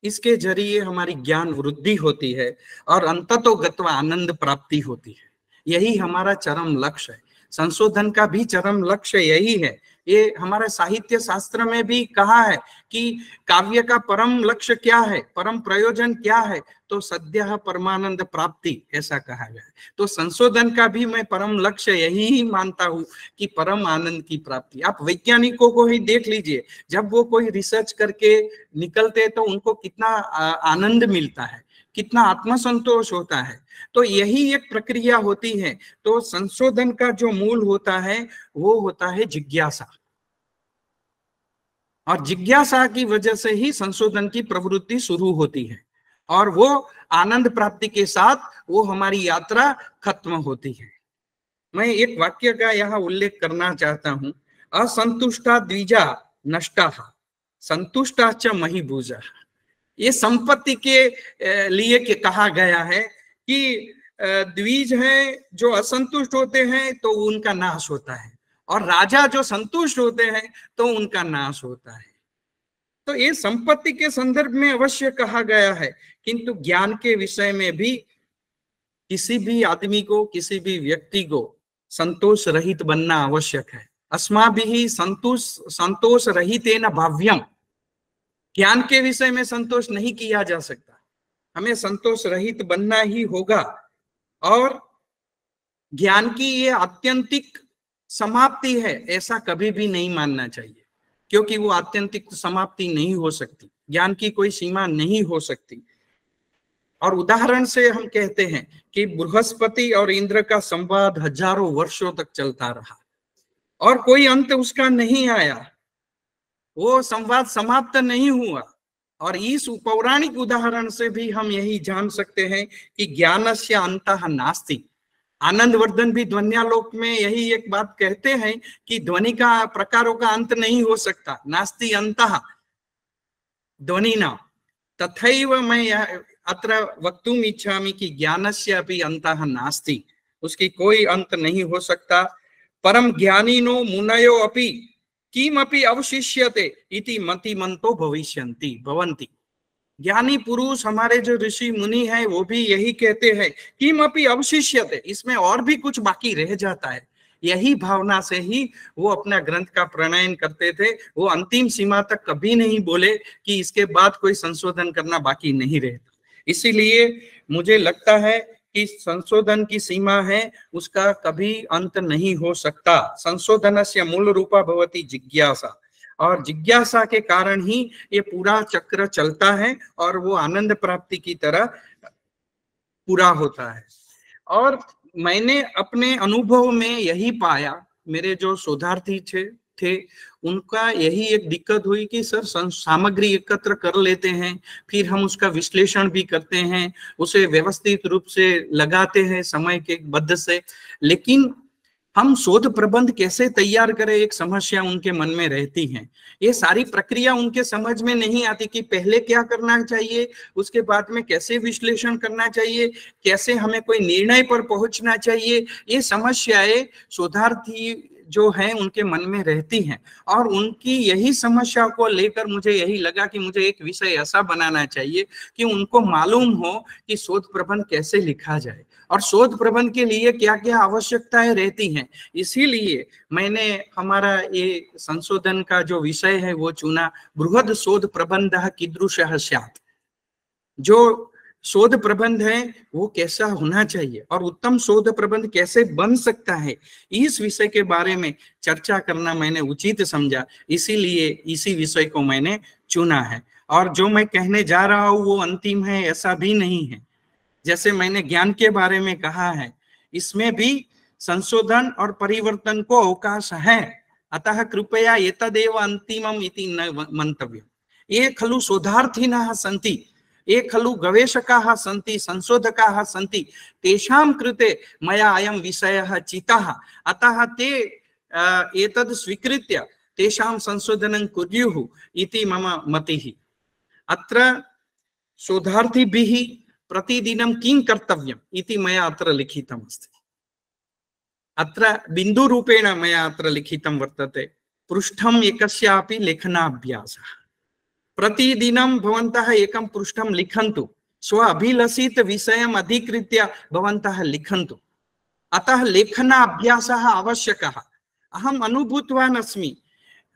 इसके जरिए हमारी ज्ञान वृद्धि होती है और अंततोगत्वा आनंद प्राप्ति होती है। यही हमारा चरम लक्ष्य है। संशोधन का भी चरम लक्ष्य यही है। ये हमारे साहित्य शास्त्र में भी कहा है कि काव्य का परम लक्ष्य क्या है, परम प्रयोजन क्या है, तो सद्यः परमानंद प्राप्ति, ऐसा कहा गया है। तो संशोधन का भी मैं परम लक्ष्य यही ही मानता हूँ कि परम आनंद की प्राप्ति। आप वैज्ञानिकों को ही देख लीजिए, जब वो कोई रिसर्च करके निकलते तो उनको कितना आनंद मिलता है, कितना आत्मसंतोष होता है। तो यही एक प्रक्रिया होती है। तो संशोधन का जो मूल होता है वो होता है जिज्ञासा, और जिज्ञासा की वजह से ही संशोधन की प्रवृत्ति शुरू होती है, और वो आनंद प्राप्ति के साथ वो हमारी यात्रा खत्म होती है। मैं एक वाक्य का यहाँ उल्लेख करना चाहता हूँ, असंतुष्टा द्विजा नष्टा संतुष्टा च महीभुजा। ये संपत्ति के लिए कहा गया है कि द्विज हैं जो असंतुष्ट होते हैं तो उनका नाश होता है, और राजा जो संतुष्ट होते हैं तो उनका नाश होता है। तो ये संपत्ति के संदर्भ में अवश्य कहा गया है, किंतु ज्ञान के विषय में भी किसी भी आदमी को, किसी भी व्यक्ति को संतोष रहित बनना आवश्यक है। अस्माभिः संतोष रहितेन भाव्यम। ज्ञान के विषय में संतोष नहीं किया जा सकता। हमें संतोष रहित बनना ही होगा। और ज्ञान की ये आत्यंतिक समाप्ति है ऐसा कभी भी नहीं मानना चाहिए, क्योंकि वो आत्यंतिक समाप्ति नहीं हो सकती, ज्ञान की कोई सीमा नहीं हो सकती। और उदाहरण से हम कहते हैं कि बृहस्पति और इंद्र का संवाद हजारों वर्षों तक चलता रहा और कोई अंत उसका नहीं आया, वो संवाद समाप्त नहीं हुआ। और इस पौराणिक उदाहरण से भी हम यही जान सकते हैं कि ज्ञानस्य अंतः नास्ति। आनंदवर्धन भी ध्वन्यालोक में यही एक बात कहते हैं कि ध्वनि का प्रकारों का अंत नहीं हो सकता, नास्ति अंतः ध्वनिना। तथैव मैं अत्र वक्तुम इच्छामि कि ज्ञानस्य अपि अंतः नास्ति, उसकी कोई अंत नहीं हो सकता। परम ज्ञानिनो मुनयो अपि किमपि अवशिष्यते इति मतिमन्तो भवन्ति। ज्ञानी पुरुष हमारे जो ऋषि मुनि हैं वो भी यही कहते हैं किमपि अवशिष्यते, इसमें और भी कुछ बाकी रह जाता है। यही भावना से ही वो अपना ग्रंथ का प्रणयन करते थे। वो अंतिम सीमा तक कभी नहीं बोले कि इसके बाद कोई संशोधन करना बाकी नहीं रहता। इसीलिए मुझे लगता है कि संशोधन की सीमा है उसका कभी अंत नहीं हो सकता। संशोधनस्य मूल रूपा भवति जिज्ञासा, और जिज्ञासा के कारण ही ये पूरा चक्र चलता है और वो आनंद प्राप्ति की तरह पूरा होता है। और मैंने अपने अनुभव में यही पाया, मेरे जो शोधार्थी थे उनका यही एक दिक्कत हुई कि सर सामग्री एकत्र कर लेते हैं, फिर हम उसका विश्लेषण भी करते हैं, उसे व्यवस्थित रूप से लगाते हैं समय के बद्ध से, लेकिन हम शोध प्रबंध कैसे तैयार करें एक समस्या उनके मन में रहती है। ये सारी प्रक्रिया उनके समझ में नहीं आती कि पहले क्या करना चाहिए, उसके बाद में कैसे विश्लेषण करना चाहिए, कैसे हमें कोई निर्णय पर पहुंचना चाहिए। ये समस्याएं शोधार्थी जो हैं उनके मन में रहती हैं, और उनकी यही समस्या को लेकर मुझे यही लगा कि मुझे एक विषय ऐसा बनाना चाहिए कि उनको मालूम हो कि शोध प्रबंध कैसे लिखा जाए और शोध प्रबंध के लिए क्या क्या आवश्यकताएं रहती हैं। इसीलिए मैंने हमारा ये संशोधन का जो विषय है वो चुना, बृहद शोध प्रबंधः कीदृशः स्यात्। जो शोध प्रबंध है वो कैसा होना चाहिए और उत्तम शोध प्रबंध कैसे बन सकता है, इस विषय के बारे में चर्चा करना मैंने उचित समझा, इसीलिए इसी विषय को मैंने चुना है। और जो मैं कहने जा रहा हूँ वो अंतिम है ऐसा भी नहीं है। जैसे मैंने ज्ञान के बारे में कहा है, इसमें भी संशोधन और परिवर्तन को अवकाश है, अतः कृपया एतदेव अंतिमम इति न मंतव्यम्। ये खलु शोधार्थिनः सन्ति, ये खलु गवेषकाः सन्ति, संशोधकाः सन्ति, तेषां कृते मया अयं विषयः चितः, अतः ते एतद् स्वीकृत्य तेषां संशोधनं कुर्युः इति मम मतिः। अत्र शोधार्थिभिः प्रतिदिनं किं कर्तव्यम् इति मया अत्र लिखितमस्ति। अत्र बिन्दुरूपेण मया अत्र लिखितं वर्तते, पृष्ठम् एकस्यापि लेखनाभ्यासः। प्रतिदिनं भवन्तः एकं पृष्ठं लिखन्तु, स्व अभिलषित विषयम् अधिकृत्य भवन्तः लिखन्तु। अतः लेखनाभ्यासः आवश्यकः। अहम् अनुभूतवान् अस्मि,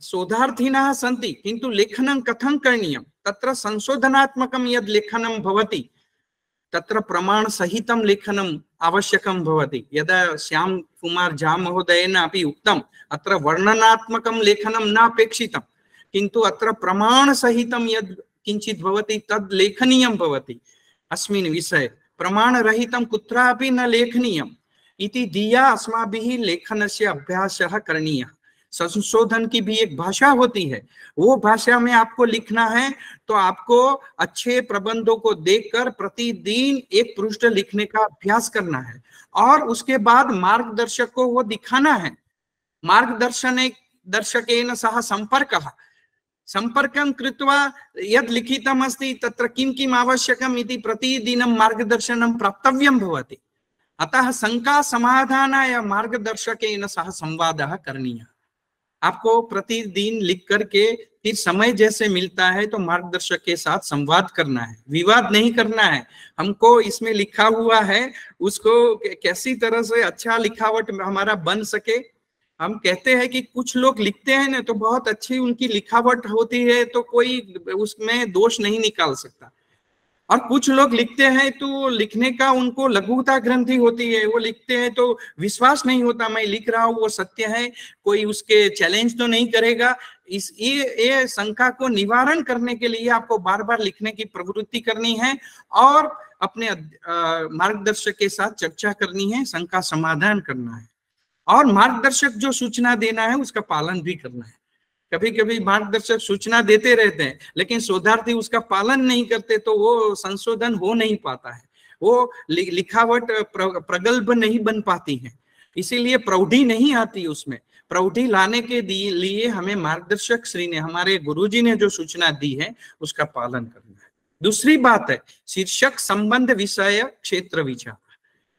शोधार्थिनः सन्ति किन्तु लेखनं कथं करणीयं, तत्र संशोधनात्मकं यद् लेखनं भवति तत्र प्रमाण सहितं लेखनम् आवश्यकं भवति। यदा श्याम कुमार झा महोदयेन अपि उक्तम्, अत्र वर्णनात्मकं लेखनं न अपेक्षितं, किन्तु अत्र प्रमाण सहितं यद् किञ्चित् भवति तद् लेखनीयं भवति। अस्मिन् विषये प्रमाण रहितं कुत्रापि न लेखनीयम् इति धिया अस्माभिः लेखनस्य अभ्यासः करणीयः। संशोधन की भी एक भाषा होती है, वो भाषा में आपको लिखना है तो आपको अच्छे प्रबंधों को देखकर प्रतिदिन एक पृष्ठ लिखने का अभ्यास करना है और उसके बाद मार्गदर्शक को वो दिखाना है। मार्गदर्शकेन सह संपर्कं कृत्वा यद् लिखितम् अस्ति तत्र किं किम् आवश्यकम् इति प्रतिदिनं मार्गदर्शनं प्राप्तव्यं भवति। अतः शंका समाधानाय मार्गदर्शकेन सह संवादः करणीयः। आपको प्रतिदिन लिख करके फिर समय जैसे मिलता है तो मार्गदर्शक के साथ संवाद करना है, विवाद नहीं करना है। हमको इसमें लिखा हुआ है उसको कैसी तरह से अच्छा लिखावट हमारा बन सके। हम कहते हैं कि कुछ लोग लिखते हैं ना तो बहुत अच्छी उनकी लिखावट होती है तो कोई उसमें दोष नहीं निकाल सकता, और कुछ लोग लिखते हैं तो लिखने का उनको लघुता ग्रंथि होती है, वो लिखते हैं तो विश्वास नहीं होता मैं लिख रहा हूँ वो सत्य है, कोई उसके चैलेंज तो नहीं करेगा। ये शंका को निवारण करने के लिए आपको बार बार लिखने की प्रवृत्ति करनी है और अपने मार्गदर्शक के साथ चर्चा करनी है, शंका समाधान करना है और मार्गदर्शक जो सूचना देना है उसका पालन भी करना है। कभी कभी मार्गदर्शक सूचना देते रहते हैं लेकिन शोधार्थी उसका पालन नहीं करते तो वो संशोधन हो नहीं पाता है, वो लिखावट प्रगल्भ नहीं बन पाती है, इसीलिए प्रौढ़ी नहीं आती। उसमें प्रौढ़ी लाने के लिए हमें मार्गदर्शक श्री ने, हमारे गुरुजी ने जो सूचना दी है उसका पालन करना है। दूसरी बात है शीर्षक संबंध विषय क्षेत्र विचार।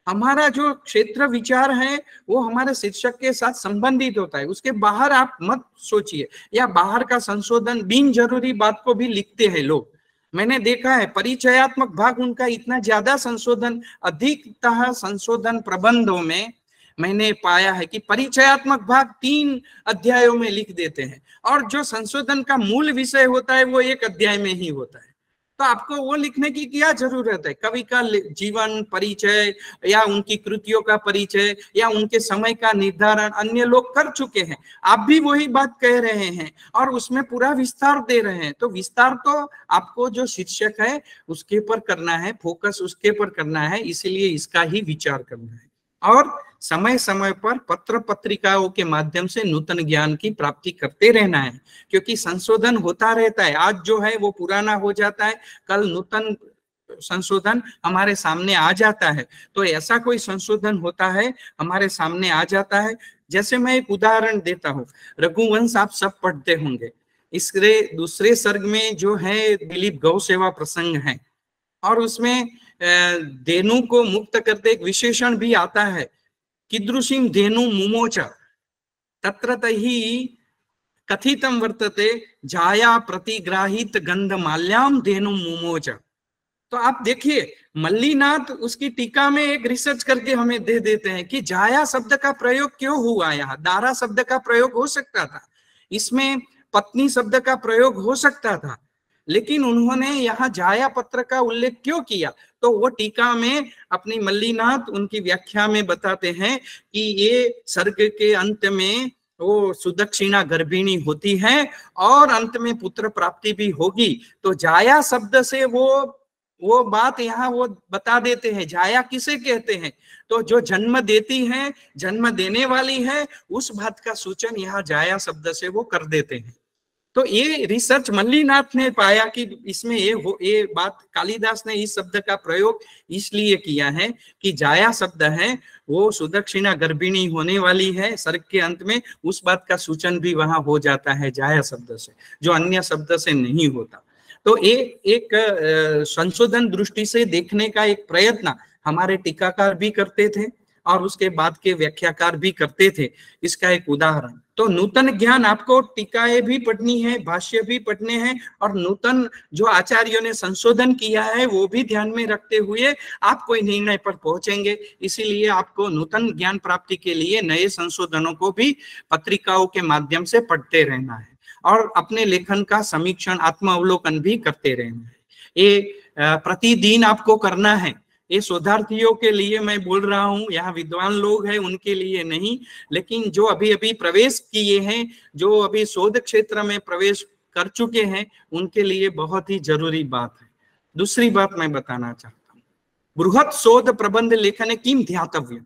हमारा जो क्षेत्र विचार है वो हमारे शीर्षक के साथ संबंधित होता है, उसके बाहर आप मत सोचिए या बाहर का संशोधन बिन जरूरी बात को भी लिखते हैं लोग। मैंने देखा है परिचयात्मक भाग उनका इतना ज्यादा संशोधन, अधिकतः संशोधन प्रबंधों में मैंने पाया है कि परिचयात्मक भाग 3 अध्यायों में लिख देते हैं और जो संशोधन का मूल विषय होता है वो 1 अध्याय में ही होता है। तो आपको वो लिखने की क्या जरूरत है? कवि का जीवन परिचय या उनकी कृतियों का परिचय या उनके समय का निर्धारण अन्य लोग कर चुके हैं, आप भी वही बात कह रहे हैं और उसमें पूरा विस्तार दे रहे हैं। तो विस्तार तो आपको जो शीर्षक है उसके ऊपर करना है, फोकस उसके ऊपर करना है, इसीलिए इसका ही विचार करना है और समय समय पर पत्र पत्रिकाओं के माध्यम से नूतन ज्ञान की प्राप्ति करते रहना है, क्योंकि संशोधन होता रहता है। आज जो है वो पुराना हो जाता है, कल नूतन संशोधन हमारे सामने आ जाता है। तो ऐसा कोई संशोधन होता है हमारे सामने आ जाता है। जैसे मैं एक उदाहरण देता हूँ, रघुवंश आप सब पढ़ते होंगे, इसके दूसरे सर्ग में जो है दिलीप गौ सेवा प्रसंग है और उसमें धेनु को मुक्त करते एक विशेषण भी आता है, कीदृशीं धेनु मुमोच तत्र तहि कथितम वर्तते जाया प्रतिग्राहित गंध माल्याम धेनु मुमोच। तो आप देखिए मल्लीनाथ उसकी टीका में एक रिसर्च करके हमें दे देते हैं कि जाया शब्द का प्रयोग क्यों हुआ, यहाँ दारा शब्द का प्रयोग हो सकता था, इसमें पत्नी शब्द का प्रयोग हो सकता था, लेकिन उन्होंने यहाँ जाया पत्र का उल्लेख क्यों किया? तो वो टीका में अपनी मल्लीनाथ उनकी व्याख्या में बताते हैं कि ये सर्ग के अंत में वो सुदक्षिणा गर्भिणी होती है और अंत में पुत्र प्राप्ति भी होगी। तो जाया शब्द से वो बात यहाँ वो बता देते हैं। जाया किसे कहते हैं? तो जो जन्म देती है, जन्म देने वाली है, उस बात का सूचन यहाँ जाया शब्द से वो कर देते हैं। तो ये रिसर्च मल्लीनाथ ने पाया कि इसमें ये बात कालिदास ने इस शब्द का प्रयोग इसलिए किया है कि जाया शब्द है वो सुदक्षिणा गर्भिणी होने वाली है सर्ग के अंत में, उस बात का सूचन भी वहां हो जाता है जाया शब्द से, जो अन्य शब्द से नहीं होता। तो एक संशोधन दृष्टि से देखने का एक प्रयत्न हमारे टीकाकार भी करते थे और उसके बाद के व्याख्याकार भी करते थे। इसका एक उदाहरण, तो नूतन ज्ञान आपको टीकाएं भी पढ़नी है, भाष्य भी पढ़ने हैं और नूतन जो आचार्यों ने संशोधन किया है वो भी ध्यान में रखते हुए आप कोई निर्णय पर पहुंचेंगे। इसीलिए आपको नूतन ज्ञान प्राप्ति के लिए नए संशोधनों को भी पत्रिकाओं के माध्यम से पढ़ते रहना है और अपने लेखन का समीक्षण आत्म अवलोकन भी करते रहना है। ये प्रतिदिन आपको करना है। ये शोधार्थियों के लिए मैं बोल रहा हूँ, यहाँ विद्वान लोग हैं उनके लिए नहीं, लेकिन जो अभी अभी प्रवेश किए हैं, जो अभी शोध क्षेत्र में प्रवेश कर चुके हैं, उनके लिए बहुत ही जरूरी बात है। दूसरी बात मैं बताना चाहता हूँ, बृहत् शोध प्रबंध लेखने किम ध्यातव्यम्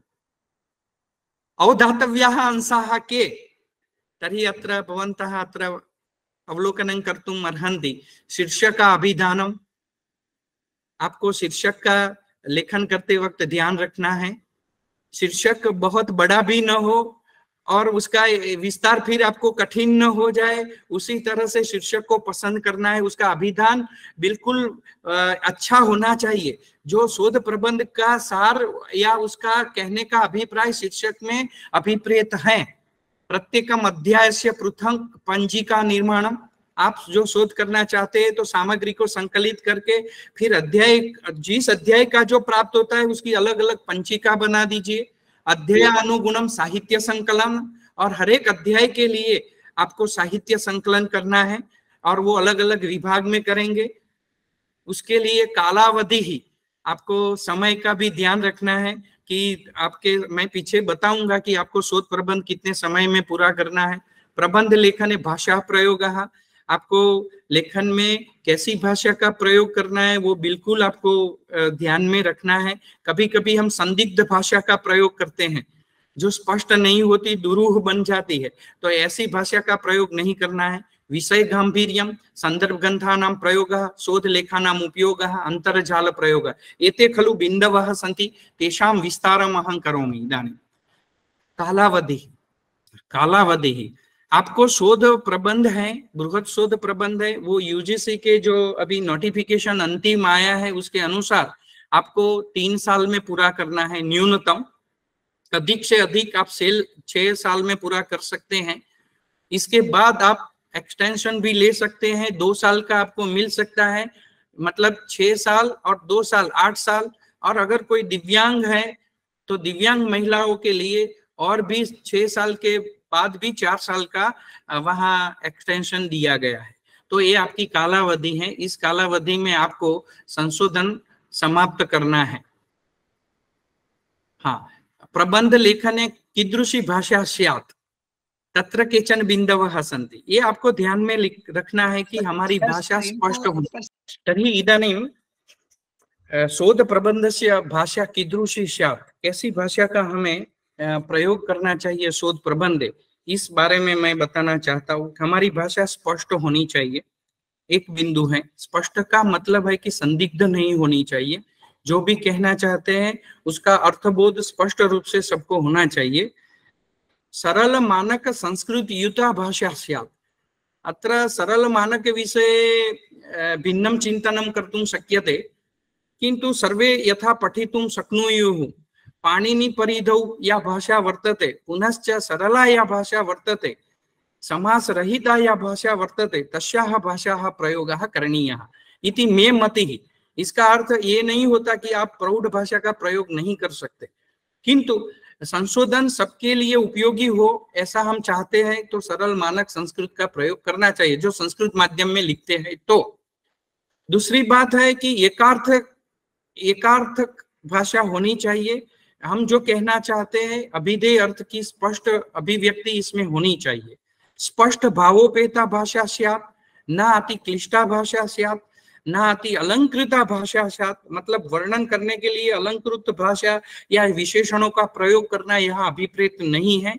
अवधातव्याः अंशाः के तर्हि अत्र भवन्तः अत्र अवलोकनं कर्तुम् अर्हन्ति। शीर्षक का अभिधानम, आपको शीर्षक का लेखन करते वक्त ध्यान रखना है, शीर्षक बहुत बड़ा भी न हो और उसका विस्तार फिर आपको कठिन न हो जाए, उसी तरह से शीर्षक को पसंद करना है। उसका अभिधान बिल्कुल अच्छा होना चाहिए। जो शोध प्रबंध का सार या उसका कहने का अभिप्राय शीर्षक में अभिप्रेत है। प्रत्येकम अध्यायस्य पृथक पंजिका निर्माणम, आप जो शोध करना चाहते हैं तो सामग्री को संकलित करके फिर अध्याय, जिस अध्याय का जो प्राप्त होता है उसकी अलग अलग पंचिका बना दीजिए। अध्याय अनुगुणम साहित्य संकलन, और हर एक अध्याय के लिए आपको साहित्य संकलन करना है और वो अलग अलग विभाग में करेंगे। उसके लिए कालावधि ही, आपको समय का भी ध्यान रखना है कि आपके, मैं पीछे बताऊंगा कि आपको शोध प्रबंध कितने समय में पूरा करना है। प्रबंध लेखने भाषा प्रयोग, आपको लेखन में कैसी भाषा का प्रयोग करना है वो बिल्कुल आपको ध्यान में रखना है। कभी कभी हम संदिग्ध भाषा का प्रयोग करते हैं जो स्पष्ट नहीं होती, दुरूह बन जाती है, तो ऐसी भाषा का प्रयोग नहीं करना है। विषय गांभीर्यम, संदर्भ ग्रंथानां प्रयोगः, शोध लेखानां उपयोगः, अंतर्जाल प्रयोगः, एते खलु बिन्दवः सन्ति, तेषां विस्तारम् अहं करोमि। इदानीं कालावधि आपको शोध प्रबंध है, बृहत शोध प्रबंध है, वो यूजीसी के जो अभी नोटिफिकेशन अंतिम आया है उसके अनुसार आपको 3 साल में पूरा करना है न्यूनतम। अधिक से अधिक आप 6 साल में पूरा कर सकते हैं। इसके बाद आप एक्सटेंशन भी ले सकते हैं, 2 साल का आपको मिल सकता है, मतलब 6 साल और 2 साल 8 साल। और अगर कोई दिव्यांग है तो दिव्यांग महिलाओं के लिए और भी 6 साल के बाद भी 4 साल का वहां एक्सटेंशन दिया गया है। तो ये आपकी कालावधि है, इस कालावधि में आपको संशोधन समाप्त करना है। हाँ, प्रबंध लेखने कीदृशी भाषा स्यात् तत्र केचन बिन्दवः सन्ति, ये आपको ध्यान में रखना है कि हमारी भाषा स्पष्ट हो। तर्हि इदानीं शोध प्रबंधस्य भाषा कीदृशी स्यात्, कैसी भाषा का हमें प्रयोग करना चाहिए शोध प्रबंध, इस बारे में मैं बताना चाहता हूँ। हमारी भाषा स्पष्ट होनी चाहिए, एक बिंदु है। स्पष्ट का मतलब है कि संदिग्ध नहीं होनी चाहिए, जो भी कहना चाहते हैं उसका अर्थबोध स्पष्ट रूप से सबको होना चाहिए। सरल मानक संस्कृत युता भाषा स्यात्, अत्र सरल मानक विषये भिन्नं चिन्तनं कर्तुं शक्यते, किन्तु सर्वे यथा पठितुं शक्नुयुः। पाणिनि परिधौ या भाषा वर्तते, पुनश्च सरला या भाषा वर्तते, समास रहिता या भाषा वर्तते, तस्याः भाषाः प्रयोगः करणीयः इति मे मतिः। इसका अर्थ ये नहीं होता कि आप प्रौढ़ भाषा का प्रयोग नहीं कर सकते, किंतु संशोधन सबके लिए उपयोगी हो ऐसा हम चाहते हैं तो सरल मानक संस्कृत का प्रयोग करना चाहिए जो संस्कृत माध्यम में लिखते हैं। तो दूसरी बात है कि एकार्थक भाषा होनी चाहिए। हम जो कहना चाहते हैं अभिधेय अर्थ की स्पष्ट अभिव्यक्ति इसमें होनी चाहिए। स्पष्ट भावोपेता भाषा स्यात्, न अति क्लिष्टा भाषा स्यात्, न अति अलंकृता भाषा स्यात्, मतलब वर्णन करने के लिए अलंकृत भाषा या विशेषणों का प्रयोग करना यहाँ अभिप्रेत नहीं है।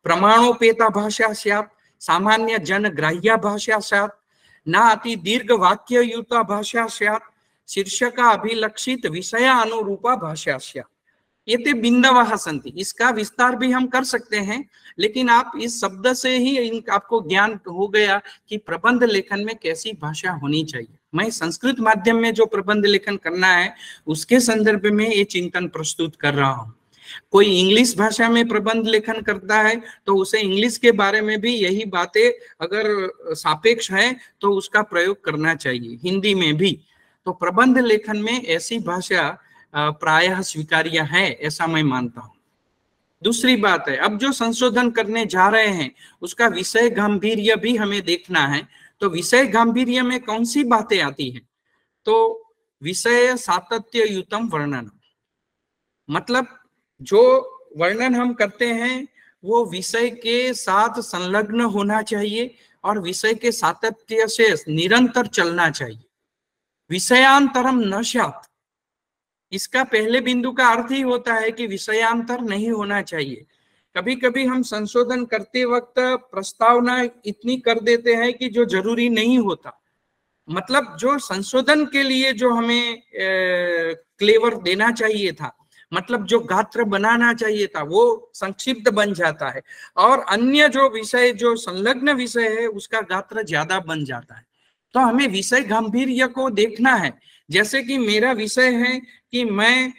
प्रमाणोपेता भाषा स्यात्, सामान्य जन ग्राह्य भाषा स्यात्, न अति दीर्घ वाक्य युता भाषा स्यात्, शीर्षक अभिलक्षित विषय अनुरूपा भाषा स्यात्। ये ते बिंदवः सन्ति। इसका विस्तार भी हम कर सकते हैं, लेकिन आप इस शब्द से ही आपको ज्ञान हो गया कि प्रबंध लेखन में कैसी भाषा होनी चाहिए। मैं संस्कृत माध्यम में जो प्रबंध लेखन करना है उसके संदर्भ में ये चिंतन प्रस्तुत कर रहा हूँ। कोई इंग्लिश भाषा में प्रबंध लेखन करता है तो उसे इंग्लिश के बारे में भी यही बातें अगर सापेक्ष है तो उसका प्रयोग करना चाहिए, हिंदी में भी। तो प्रबंध लेखन में ऐसी भाषा प्रायः स्वीकार्य है, ऐसा मैं मानता हूँ। दूसरी बात है, अब जो संशोधन करने जा रहे हैं उसका विषय गांभीर्य भी हमें देखना है। तो विषय गांभीर्य में कौन सी बातें आती हैं? तो विषय सातत्य युतम वर्णन, मतलब जो वर्णन हम करते हैं वो विषय के साथ संलग्न होना चाहिए और विषय के सातत्य से निरंतर चलना चाहिए। विषयांतरम न स्यात्, इसका पहले बिंदु का अर्थ ही होता है कि विषयांतर नहीं होना चाहिए। कभी कभी हम संशोधन करते वक्त प्रस्तावना इतनी कर देते हैं कि जो जरूरी नहीं होता, मतलब जो संशोधन के लिए जो हमें क्लेवर देना चाहिए था, मतलब जो गात्र बनाना चाहिए था, वो संक्षिप्त बन जाता है और अन्य जो विषय जो संलग्न विषय है उसका गात्र ज्यादा बन जाता है। तो हमें विषय गांभीर्य को देखना है। जैसे कि मेरा विषय है कि मैं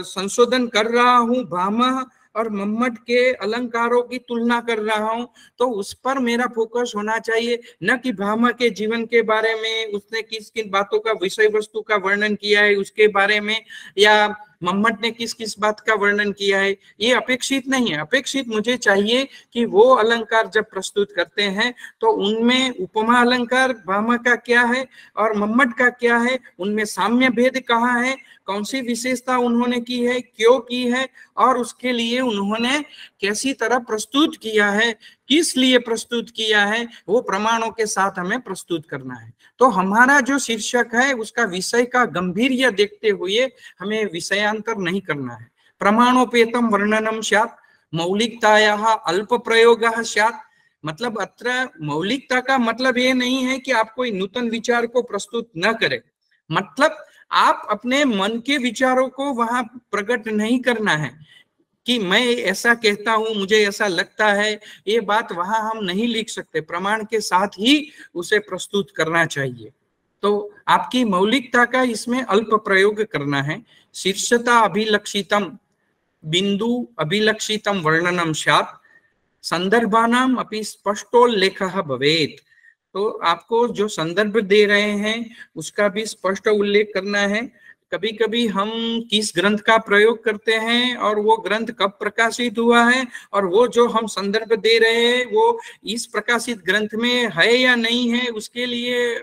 संशोधन कर रहा हूँ भामह और मम्मट के अलंकारों की तुलना कर रहा हूँ, तो उस पर मेरा फोकस होना चाहिए, न कि भामह के जीवन के बारे में, उसने किस किन बातों का विषय वस्तु का वर्णन किया है उसके बारे में, या मम्मट ने किस किस बात का वर्णन किया है, ये अपेक्षित नहीं है। अपेक्षित मुझे चाहिए कि वो अलंकार जब प्रस्तुत करते हैं तो उनमें उपमा अलंकार भामा का क्या है और मम्मट का क्या है, उनमें साम्य भेद कहाँ है, कौन सी विशेषता उन्होंने की है, क्यों की है, और उसके लिए उन्होंने कैसी तरह प्रस्तुत किया है, किस लिए प्रस्तुत किया है, वो प्रमाणों के साथ हमें प्रस्तुत करना है। तो हमारा जो शीर्षक है उसका विषय का गंभीर्य देखते हुए हमें विषयांतर नहीं करना है। प्रमाणोपेतम वर्णनम स्यात् मौलिकतायाः अल्प प्रयोगः स्यात्। मतलब अत्र मौलिकता का मतलब ये नहीं है कि आप कोई नूतन विचार को प्रस्तुत न करें, मतलब आप अपने मन के विचारों को वहां प्रकट नहीं करना है कि मैं ऐसा कहता हूं, मुझे ऐसा लगता है, ये बात वहां हम नहीं लिख सकते, प्रमाण के साथ ही उसे प्रस्तुत करना चाहिए। तो आपकी मौलिकता का इसमें अल्प प्रयोग करना है। शीर्षता अभिलक्षितम बिंदु अभिलक्षितम वर्णनम स्यात् संदर्भानाम अपि स्पष्टोल्लेखः भवेत्। तो आपको जो संदर्भ दे रहे हैं उसका भी स्पष्ट उल्लेख करना है। कभी कभी हम किस ग्रंथ का प्रयोग करते हैं और वो ग्रंथ कब प्रकाशित हुआ है और वो जो हम संदर्भ दे रहे हैं वो इस प्रकाशित ग्रंथ में है या नहीं है, उसके लिए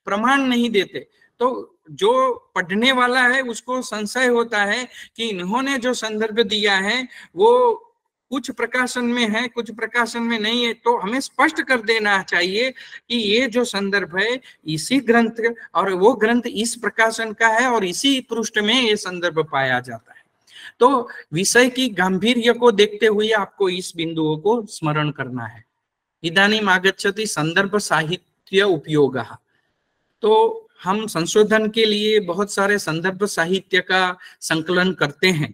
प्रमाण नहीं देते। तो जो पढ़ने वाला है उसको संशय होता है कि इन्होंने जो संदर्भ दिया है वो कुछ प्रकाशन में है, कुछ प्रकाशन में नहीं है। तो हमें स्पष्ट कर देना चाहिए कि ये जो संदर्भ है इसी ग्रंथ और वो ग्रंथ इस प्रकाशन का है और इसी पृष्ठ में ये संदर्भ पाया जाता है। तो विषय की गांभीर्य को देखते हुए आपको इस बिंदुओं को स्मरण करना है। इदानीम आगच्छति संदर्भ साहित्य उपयोगः। तो हम संशोधन के लिए बहुत सारे संदर्भ साहित्य का संकलन करते हैं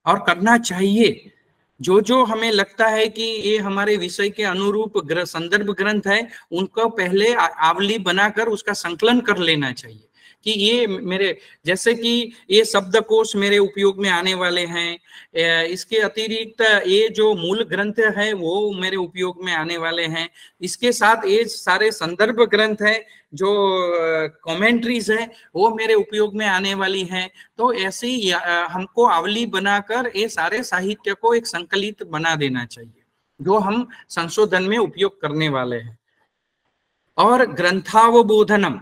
और करना चाहिए। जो जो हमें लगता है कि ये हमारे विषय के अनुरूप संदर्भ ग्रंथ है उनको पहले आवली बनाकर उसका संकलन कर लेना चाहिए कि ये मेरे, जैसे कि ये शब्दकोश मेरे उपयोग में आने वाले हैं, इसके अतिरिक्त ये जो मूल ग्रंथ है वो मेरे उपयोग में आने वाले हैं, इसके साथ ये सारे संदर्भ ग्रंथ है जो कमेंट्रीज है वो मेरे उपयोग में आने वाली हैं। तो ऐसे ही हमको आवली बनाकर ये सारे साहित्य को एक संकलित बना देना चाहिए जो हम संशोधन में उपयोग करने वाले हैं। और ग्रंथावबोधनम,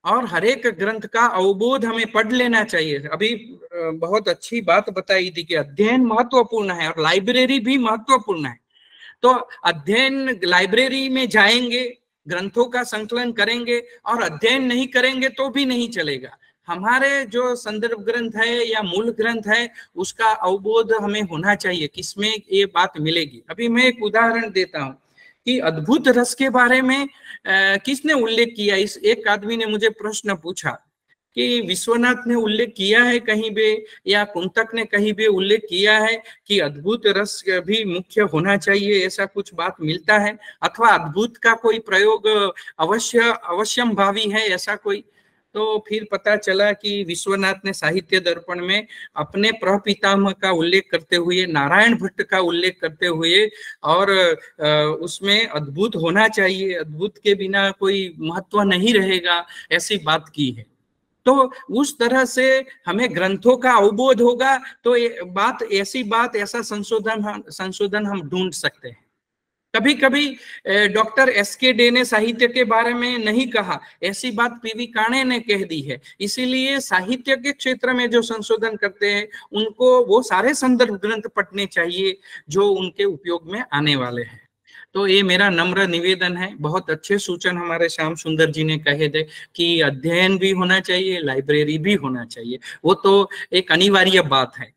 और हर एक ग्रंथ का अवबोध हमें पढ़ लेना चाहिए। अभी बहुत अच्छी बात बताई थी कि अध्ययन महत्वपूर्ण है और लाइब्रेरी भी महत्वपूर्ण है। तो अध्ययन, लाइब्रेरी में जाएंगे, ग्रंथों का संकलन करेंगे और अध्ययन नहीं करेंगे तो भी नहीं चलेगा। हमारे जो संदर्भ ग्रंथ है या मूल ग्रंथ है उसका अवबोध हमें होना चाहिए, किसमें ये बात मिलेगी। अभी मैं एक उदाहरण देता हूँ कि अद्भुत रस के बारे में किसने उल्लेख किया। इस एक आदमी ने मुझे प्रश्न पूछा कि विश्वनाथ ने उल्लेख किया है कहीं पे या कुंतक ने कहीं पे उल्लेख किया है कि अद्भुत रस भी मुख्य होना चाहिए, ऐसा कुछ बात मिलता है, अथवा अद्भुत का कोई प्रयोग अवश्यम भावी है ऐसा कोई। तो फिर पता चला कि विश्वनाथ ने साहित्य दर्पण में अपने प्रपितामह का उल्लेख करते हुए, नारायण भट्ट का उल्लेख करते हुए और उसमें अद्भुत होना चाहिए, अद्भुत के बिना कोई महत्व नहीं रहेगा, ऐसी बात की है। तो उस तरह से हमें ग्रंथों का अवबोध होगा तो ऐसी बात ऐसा संशोधन हम ढूंढ सकते हैं। कभी कभी डॉक्टर एसके डे ने साहित्य के बारे में नहीं कहा, ऐसी बात पीवी काणे ने कह दी है। इसीलिए साहित्य के क्षेत्र में जो संशोधन करते हैं उनको वो सारे संदर्भ ग्रंथ पढ़ने चाहिए जो उनके उपयोग में आने वाले हैं। तो ये मेरा नम्र निवेदन है। बहुत अच्छे सूचन हमारे श्याम सुंदर जी ने कहे थे कि अध्ययन भी होना चाहिए, लाइब्रेरी भी होना चाहिए, वो तो एक अनिवार्य बात है।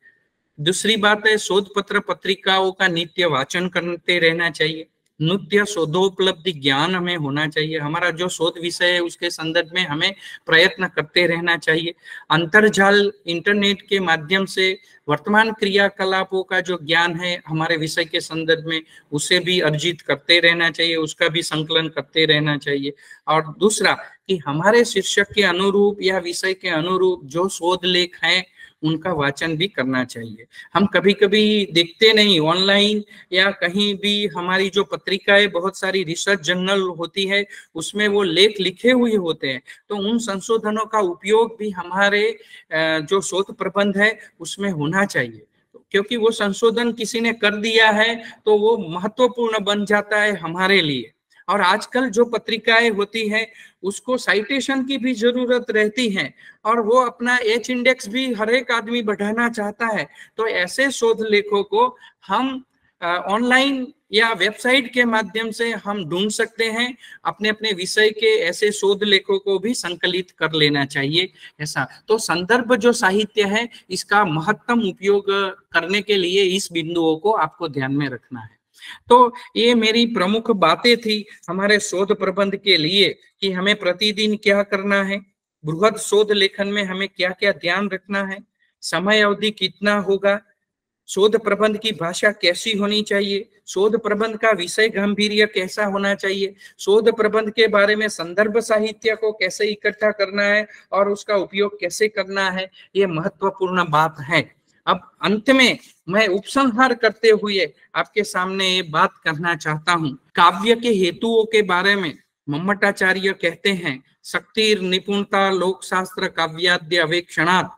दूसरी बात है शोध पत्र पत्रिकाओं का नित्य वाचन करते रहना चाहिए। नित्य शोधोपलब्धि ज्ञान हमें होना चाहिए। हमारा जो शोध विषय है उसके संदर्भ में हमें प्रयत्न करते रहना चाहिए। अंतर्जाल इंटरनेट के माध्यम से वर्तमान क्रियाकलापों का जो ज्ञान है हमारे विषय के संदर्भ में उसे भी अर्जित करते रहना चाहिए, उसका भी संकलन करते रहना चाहिए। और दूसरा कि हमारे शीर्षक के अनुरूप या विषय के अनुरूप जो शोध लेख हैं उनका वाचन भी करना चाहिए। हम कभी कभी देखते नहीं, ऑनलाइन या कहीं भी हमारी जो पत्रिकाएं बहुत सारी रिसर्च जर्नल होती है उसमें वो लेख लिखे हुए होते हैं, तो उन संशोधनों का उपयोग भी हमारे जो शोध प्रबंध है उसमें होना चाहिए, क्योंकि वो संशोधन किसी ने कर दिया है तो वो महत्वपूर्ण बन जाता है हमारे लिए। और आजकल जो पत्रिकाएं होती हैं उसको साइटेशन की भी जरूरत रहती है और वो अपना एच इंडेक्स भी हर एक आदमी बढ़ाना चाहता है। तो ऐसे शोध लेखों को हम ऑनलाइन या वेबसाइट के माध्यम से हम ढूंढ सकते हैं। अपने अपने विषय के ऐसे शोध लेखों को भी संकलित कर लेना चाहिए। ऐसा तो संदर्भ जो साहित्य है इसका महत्तम उपयोग करने के लिए इस बिंदुओं को आपको ध्यान में रखना है। तो ये मेरी प्रमुख बातें थी हमारे शोध प्रबंध के लिए कि हमें प्रतिदिन क्या करना है, बृहद शोध लेखन में हमें क्या क्या ध्यान रखना है, समय अवधि कितना होगा, शोध प्रबंध की भाषा कैसी होनी चाहिए, शोध प्रबंध का विषय गंभीर्य कैसा होना चाहिए, शोध प्रबंध के बारे में संदर्भ साहित्य को कैसे इकट्ठा करना है और उसका उपयोग कैसे करना है, ये महत्वपूर्ण बात है। अब अंत में मैं उपसंहार करते हुए आपके सामने ये बात करना चाहता हूँ। काव्य के हेतुओं के बारे में मम्मटाचार्य कहते हैं, शक्तिर निपुणता लोकशास्त्र काव्याद्य अवेक्षणात्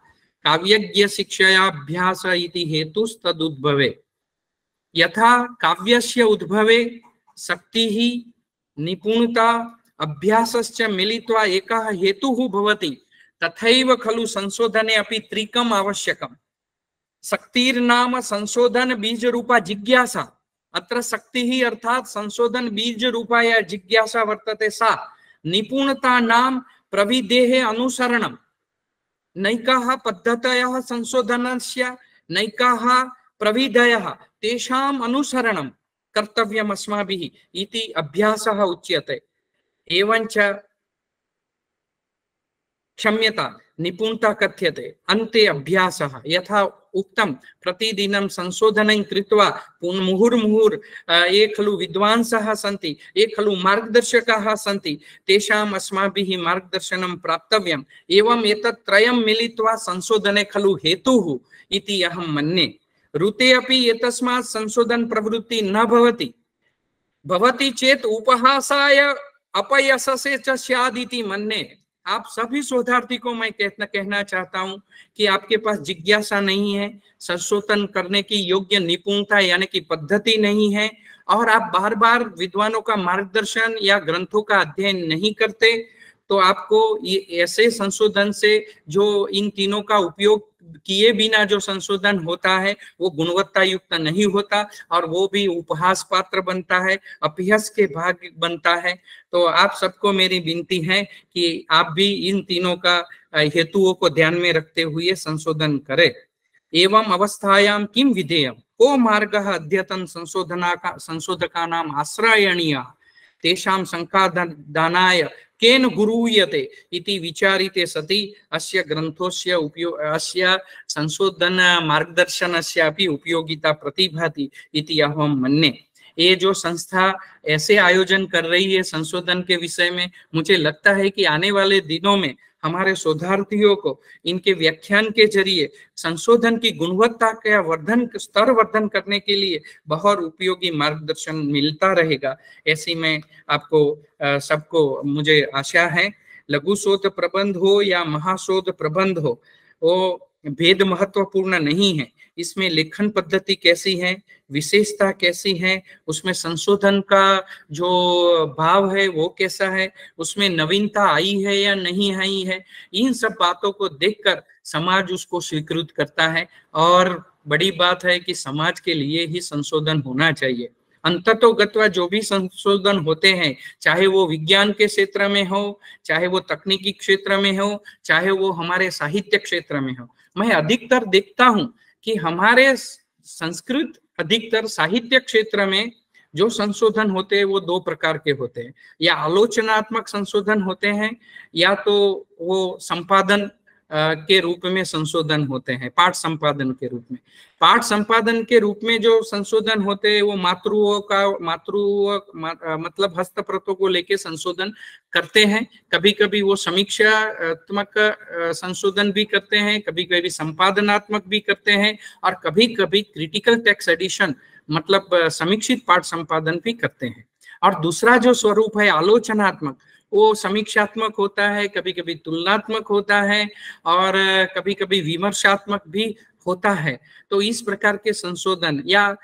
काव्यज्ञ शिक्षयाभ्यास इति हेतुस्तदुद्भवे। यथा काव्यस्य उद्भवे शक्तिः निपुणता अभ्यासश्च मिलित्वा एकः हेतुः भवति, तथैव खलु संशोधने अपि त्रिकम् आवश्यकम्। शक्तिर्नाम संशोधन बीज रूपा जिज्ञासा, अत्र शक्तिः अर्थात संशोधन बीज रूपा या जिज्ञासा वर्तते सा निपुणता नाम प्रविधेः अनुसरणम्। नैकाः पद्धतयः संशोधनस्य नैकाः प्रविधयः तेषाम् अनुसरणं कर्तव्यम् अस्माभिः इति अभ्यासः उच्यते। एवञ्च क्षम्यता निपुणता कथ्यते अन्ते अभ्यासः। यथा उक्तं प्रतिदिनं संशोधनं कृत्वा मुहुर्मुहुर् ये खलु विद्वांसः सन्ति, ये खलु मार्गदर्शकाः सन्ति, तेषाम् अस्माभिः मार्गदर्शनं प्राप्तव्यम्। एवम् एतत् त्रयं मिलित्वा संशोधने खलु हेतुः इति अहं मन्ये। ऋते अपि एतस्मात् संशोधन प्रवृत्ति न भवति, भवति चेत् उपहासाय अपयशसे च स्याद् इति मन्ये। आप सभी शोधार्थी को मैं कहना चाहता हूं कि आपके पास जिज्ञासा नहीं है, संशोधन करने की योग्य निपुणता यानी कि पद्धति नहीं है और आप बार बार विद्वानों का मार्गदर्शन या ग्रंथों का अध्ययन नहीं करते, तो आपको ये ऐसे संशोधन से जो इन तीनों का उपयोग किए बिना जो संशोधन होता है वो गुणवत्ता युक्त नहीं होता और वो भी उपहास पात्र बनता है, अपयश के भाग बनता है। तो आप सबको मेरी विनती है कि आप भी इन तीनों का हेतुओं को ध्यान में रखते हुए संशोधन करें। एवं अवस्थायां किम विधेयम्, को मार्गः अद्यतन संशोधकानाम् आश्रयणीयः तेषां शङ्कादानाय केन गुरूयते इति विचारिते सति अस्य ग्रंथोस्य अस्य संशोधन मार्गदर्शनस्य अपि उपयोगिता प्रतिभाति इति अहं मन्ये। ये जो संस्था ऐसे आयोजन कर रही है संशोधन के विषय में, मुझे लगता है कि आने वाले दिनों में हमारे शोधार्थियों को इनके व्याख्यान के जरिए संशोधन की गुणवत्ता का स्तर वर्धन करने के लिए बहुत उपयोगी मार्गदर्शन मिलता रहेगा, ऐसी मैं आपको सबको मुझे आशा है। लघु शोध प्रबंध हो या महाशोध प्रबंध हो, वो भेद महत्वपूर्ण नहीं है। इसमें लेखन पद्धति कैसी है, विशेषता कैसी है, उसमें संशोधन का जो भाव है वो कैसा है, उसमें नवीनता आई है या नहीं आई है, इन सब बातों को देखकर समाज उसको स्वीकृत करता है। और बड़ी बात है कि समाज के लिए ही संशोधन होना चाहिए। अंततोगत्वा जो भी संशोधन होते हैं, चाहे वो विज्ञान के क्षेत्र में हो, चाहे वो तकनीकी क्षेत्र में हो, चाहे वो हमारे साहित्य क्षेत्र में हो, मैं अधिकतर देखता हूं कि हमारे संस्कृत अधिकतर साहित्य क्षेत्र में जो संशोधन होते हैं वो दो प्रकार के होते हैं, या आलोचनात्मक संशोधन होते हैं या तो वो संपादन के रूप में संशोधन होते हैं, पाठ संपादन के रूप में। पाठ संपादन के रूप में जो संशोधन होते हैं वो मतलब हस्तप्रतों को लेके संशोधन करते हैं। कभी कभी वो समीक्षात्मक संशोधन भी करते हैं, कभी कभी संपादनात्मक भी करते हैं, और कभी कभी क्रिटिकल टेक्स्ट एडिशन मतलब समीक्षित पाठ संपादन भी करते हैं। और दूसरा जो स्वरूप है आलोचनात्मक, वो समीक्षात्मक होता है, कभी कभी तुलनात्मक होता है, और कभी कभी विमर्शात्मक भी होता है। तो इस प्रकार के संशोधन, या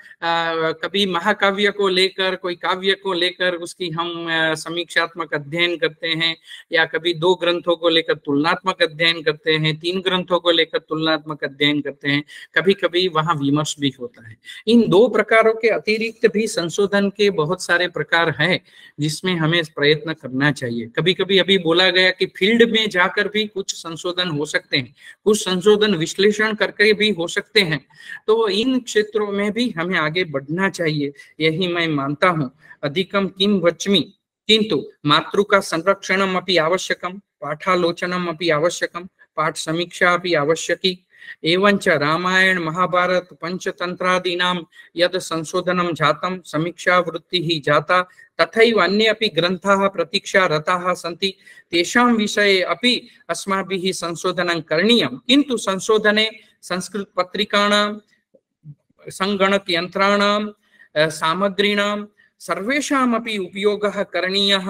कभी महाकाव्य को लेकर, कोई काव्य को लेकर उसकी हम समीक्षात्मक अध्ययन करते हैं, या कभी 2 ग्रंथों को लेकर तुलनात्मक अध्ययन करते हैं, 3 ग्रंथों को लेकर तुलनात्मक अध्ययन करते हैं, कभी कभी वहां विमर्श भी होता है। इन 2 प्रकारों के अतिरिक्त भी संशोधन के बहुत सारे प्रकार हैं जिसमें हमें प्रयत्न करना चाहिए। कभी कभी अभी बोला गया कि फील्ड में जाकर भी कुछ संशोधन हो सकते हैं, कुछ संशोधन विश्लेषण करके भी हो सकते हैं। तो इन क्षेत्रों में भी हमें आगे बढ़ना चाहिए, यही मैं मानता हूं। अधिकम किम वच्मि किंतु मातृका संरक्षणम अपि आवश्यकम, पाठालोचनम अपि आवश्यकम, पाठ समीक्षा अपि आवश्यकी, एवंच रामायण महाभारत पंचतंत्रादीनां यद संशोधनं जातं समीक्षा वृत्तिः जाता, तथैव अन्ये अपि ग्रन्थाः प्रतीक्षा रताः सन्ति, तेषां विषये अपि अस्माभिः संशोधनं करणीयं। किन्तु संशोधने संस्कृत पत्रिकाणां, संगणक यंत्राणां, सामग्रीणां सर्वेषामपि उपयोगः करणीयः।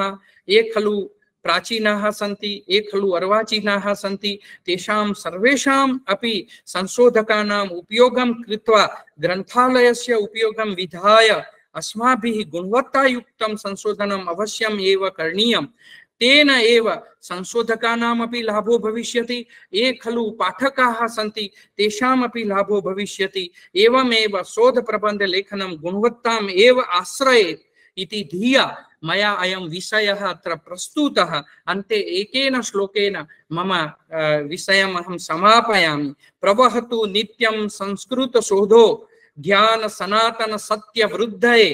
ये खलु प्राचीनाः सन्ति, ये खलु अर्वाचीनाः सन्ति, तेषां सर्वेषाम् अपि संशोधकानाम् उपयोगं कृत्वा ग्रन्थालयस्य उपयोगं विधाय अस्माभिः गुणवत्तायुक्तं संशोधनम् अवश्यम् एव करणीयम्। तेन एव संशोधकानामपि लाभो भविष्यति, ये खलु पाठकाः सन्ति तेषामपि लाभो भविष्यति। एवमेव शोधप्रबन्ध लेखनं गुणवत्ताम् एव आश्रयेत् इति धिया मया अयं विषयः अत्र प्रस्तुतः। अन्ते एकेन श्लोकेन मम विषयम् अहं समापयामि। प्रवहतु नित्यं संस्कृतशोधो ज्ञान सनातन सत्य वृद्धये,